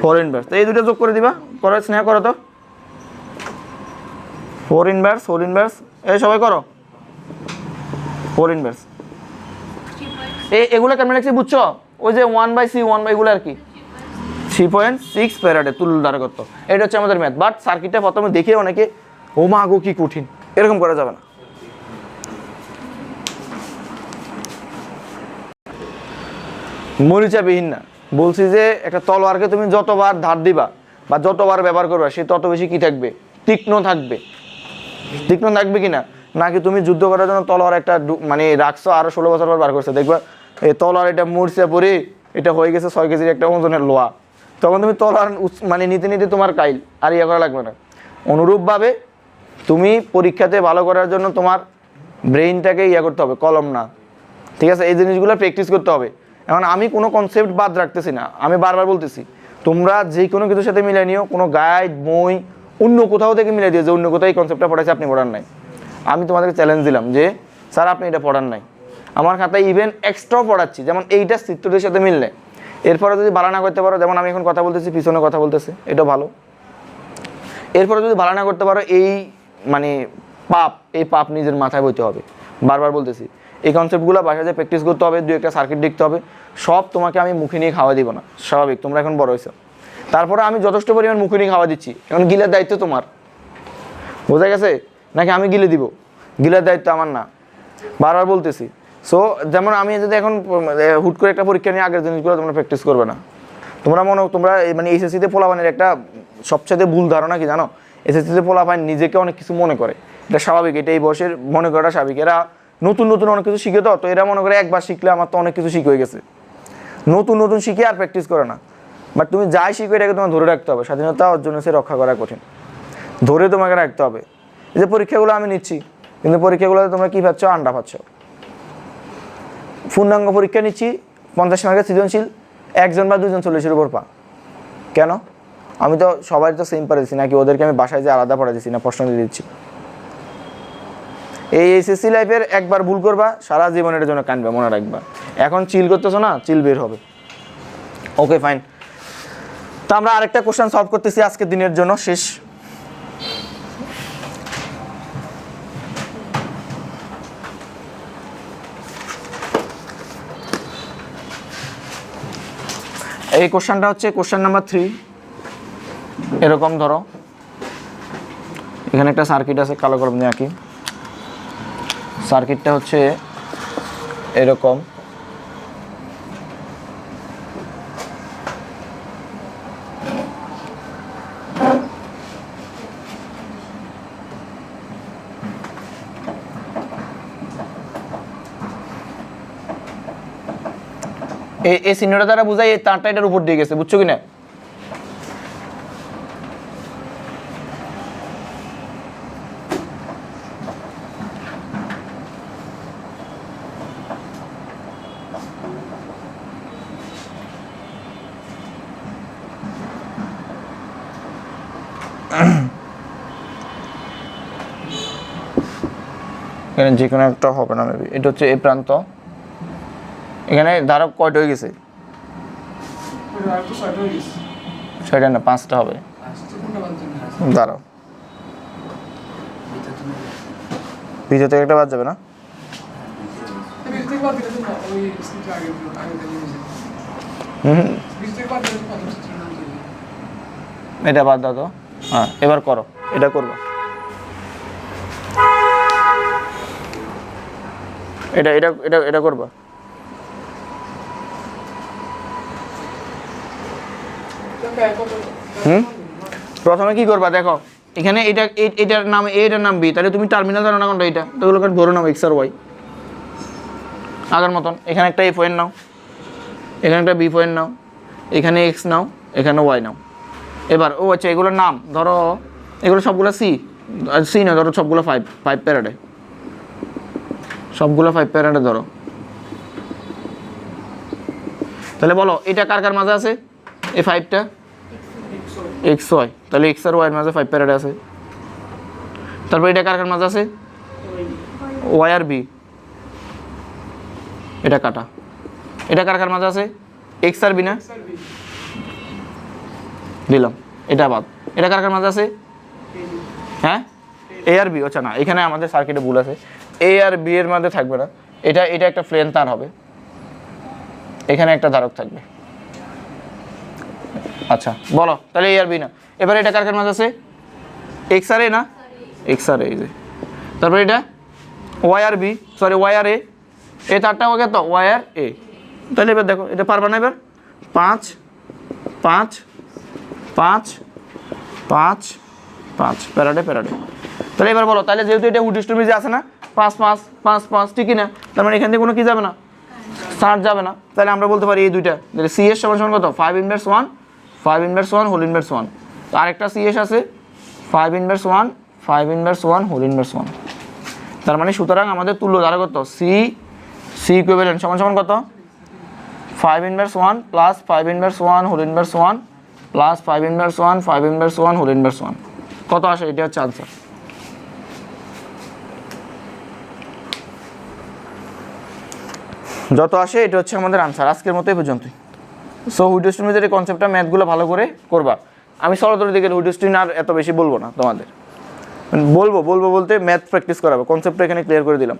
হোল ইনভার্স, তো এই দুটো যোগ করে দিবা, করো স্নেহ করো তো, 4 ইনভার্স হোল ইনভার্স, এই সবাই করো 4 ইনভার্স। এগুলো কেমন লাগছে বুঝছো, ওই যে 1/c 1 এগুলো আর কি 3.6 ফ্যারাডে তুল্য ধারকত্ব, এটা হচ্ছে আমাদের ম্যাথ। বাট সার্কিটটা প্রথমে দেখে অনেকে ও মা গো কি কঠিন, এরকম করা যাবে না। মরিচাবিহীন না, বলছি যে একটা তলোয়ারকে তুমি যতবার ধার দিবা বা যতবার ব্যবহার করবা সে তত বেশি কি থাকবে, তীক্ষ্ণ থাকবে। তীক্ষ্ণ থাকবে কিনা, নাকি তুমি যুদ্ধ করার জন্য তলোয়ার একটা মানে রাখছো, আরো 16 বছর পর বার করছো, দেখবা এই তলোয়ার এটা মরছে পরে এটা হয়ে গেছে 6 কেজির একটা ওজনের লোহা, তখন তুমি তলোয়ার মানে নিতে নিতে তোমার কাইল আর ইয়ে করা লাগবে না। অনুরূপভাবে তুমি পরীক্ষাতে ভালো করার জন্য তোমার ব্রেইনটাকে ইয়ে করতে হবে, কলম না, ঠিক আছে? এই জিনিসগুলো প্র্যাকটিস করতে হবে। এখন আমি কোনো কনসেপ্ট বাদ রাখতেছি না, আমি বারবার বলতেছি তোমরা যে কোনো কিছুর সাথে মিলিয়ে নিও, কোনো গাইড বই অন্য কোথাও থেকে মিলিয়ে দিও যে অন্য কোথাও এই কনসেপ্টটা পড়াইছে আপনি পড়ার নাই। আমি তোমাদেরকে চ্যালেঞ্জ দিলাম যে স্যার আপনি এটা পড়ার নাই, আমার খাতায় ইভেন এক্সট্রাও পড়াচ্ছি, যেমন এইটা চিত্রটির সাথে মিললে এরপরে যদি ভালো না করতে পারো, যেমন আমি এখন কথা বলতেছি পিছনে কথা বলতেছে, এটা ভালো। এরপরে যদি ভালো না করতে পারো এই মানে পাপ, এই পাপ নিজের মাথায় বইতে হবে। বারবার বলতেছি এই কনসেপ্টগুলো বাসায় যে প্র্যাকটিস করতে হবে, 2-1টা সার্কিট দেখতে হবে, সব তোমাকে আমি মুখে নিয়ে খাওয়া দিব না, স্বাভাবিক, তোমরা এখন বড় হয়েছো। তারপরে আমি যথেষ্ট পরিমাণ মুখে নিয়ে খাওয়া দিচ্ছি, এখন গিলার দায়িত্ব তোমার, বোঝা গেছে? নাকি আমি গিলে দিব, গিলার দায়িত্ব আমার না, বারবার বলতেছি। সো যেমন আমি যদি এখন হুট করে একটা পরীক্ষা নিয়ে আগের জিনিসগুলো তোমরা প্র্যাকটিস করবে না। তোমরা মানে এইচএসসিতে পোলাপানের একটা সবচেয়ে ভুল ধারণা কি জানো, এসএসসিতে পোলাপান নিজেকে অনেক কিছু মনে করে, এটা স্বাভাবিক, এটা এই বয়সের মনে করাটা স্বাভাবিক। এরা নতুন নতুন অনেক কিছু শিখে, তো এরা মনে করে একবার শিখলে আমার তো অনেক কিছু শিখ হয়ে গেছে, নতুন নতুন শিখে আর প্র্যাকটিস করে না। বাট তুমি যাই শিখবে এটাকে তোমার ধরে রাখতে হবে, স্বাধীনতা অর্জন সে রক্ষা করা কঠিন, ধরে তোমাকে রাখতে হবে। এই যে পরীক্ষাগুলো আমি নিচ্ছি, কিন্তু পরীক্ষাগুলোতে তোমরা কী পাচ্ছ, আন্ডা পাচ্ছ। পূর্ণাঙ্গ পরীক্ষা নিচ্ছি 50 মার্কের সৃজনশীল, 1জন বা 2জন 40-এর উপর পা, কেন? আমি তো সবাই তো সেম পড়ে দিচ্ছি, নাকি ওদেরকে আমি বাসায় যে আলাদা পড়ে দিচ্ছি না প্রশ্ন দিয়ে দিচ্ছি। এই এইচএসসি লাইফের একবার ভুল করবা সারা জীবনের জন্য কানবে, মনে রাখবা। এখন চিল করতেছো না, চিল বের হবে। ওকে ফাইন, তো আমরা আরেকটা কোশ্চেন সলভ করতেছি আজকের দিনের জন্য, শেষ। এই কোশ্চেনটা হচ্ছে কোশ্চেন নাম্বার 3। এরকম ধরো এখানে একটা সার্কিট আছে, কালো কলম দিয়ে আঁকি, সার্কিটটা হচ্ছে এরকম। এই চিহ্নটা দ্বারা বোঝায় এই তারটা এটার উপর দিয়ে গেছে, বুঝছো কিনা? এখানে এখানে যে কোনো একটা হবে না মেবি। এটা হচ্ছে এ প্রান্ত, এখানে ধারক কয়টা হয়ে গেছে? ছয়টা না, 5টা হবে। দাঁড়াও, ভিতর থেকে একটা বাদ যাবে না? এটা বাদ দাও তো। হ্যাঁ, এবার করো, এটা করবো। এটা এটা এটা এটা করবা। প্রথমে কি করবা দেখো, এখানে এটার নাম এ, এটার নাম বি, তাহলে তুমি টার্মিনাল জানো না কোনটা? এটা তো ওগুলোকে ধরে নাও এক্স আর ওয়াই আগের মতন। এখানে একটা এ পয়েন্ট নাও, এখানে একটা বি পয়েন্ট নাও, এখানে এক্স নাও, এখানে ওয়াই নাও। এবার ও আচ্ছা, এগুলোর নাম ধরো, এগুলো সবগুলো সি না, ধরো সবগুলো 5 প্যারাডে, সবগুলো 5 প্যারাডে ধরো। তাহলে বলো এটা কার কার মাঝে আছে? এই 5টা এক্স ওয়াই, তাহলে এক্স আর ওয়াইয়ের মাঝে 5 প্যারাডে আছে। তারপর এটা কার কার মাঝে আছে? ওয়াই আর বি, এটা কাটা। এটা কার কার মাঝে আছে? এক্স আর বি না, দিলাম, এটা বাদ। এটা কার কার মাঝে আছে? হ্যাঁ, এ আর বি। আচ্ছা না, এখানে আমাদের সার্কিটে ভুল আছে, এ আর বি এর মধ্যে থাকবে না, এটা এটা একটা প্লেন তার হবে, এখানে একটা ধারক থাকবে। আচ্ছা বলো, তাহলে এ আর বি না। এবার এটা কার কার মাঝে আছে? এক্স আর এ না, এক্স আর এ। তারপর এটা ওয়াই আর বি, সরি ওয়াই আর এ, এই তারটা হয়ে গেল তো ওয়াই আর এ। তাহলে এবার দেখো, এটা পারবা না? এবার 5 5 5 5 5 প্যারাডে প্যারাডে। তাহলে এবার বলো, তাহলে যেহেতু এটা হুডিস্টমিজে আছে না, 5 5 5 5, ঠিকই না? তার মানে এখান থেকে কোনো কি যাবে না, স্টার্ট যাবে না। তাহলে আমরা বলতে পারি এই দুইটা, তাহলে সি এস সমান সমান কত? 5 ইনভার্স 1, 5 ইনভার্স 1 হোল ইনভার্স 1। তো আরেকটা সি এস আছে 5 ইনভার্স 1, 5 ইনভার্স 1 হোল ইনভার্স 1। তার মানে সুতরাং আমাদের তুল্য ধারা কত? সি ইকুইভ্যালেন্ট সমান সমান কত? 5 inverse 1 plus 5 inverse 1 whole inverse 1 plus 5 inverse 1 5 inverse 1 whole inverse 1। কত আসে? এটা হচ্ছে আনসার। যত আসে এটা হচ্ছে আমাদের আনসার। আজকের মতো এই পর্যন্তই। সো হুইটস্টোনের এই কনসেপ্টটা ম্যাথগুলো ভালো করে করবা। আমি সরাসরি দিকে হুইটস্টোন আর এত বেশি বলবো না তোমাদের, বলবো বলতে ম্যাথ প্র্যাকটিস করাবো। কনসেপ্টটা এখানে ক্লিয়ার করে দিলাম।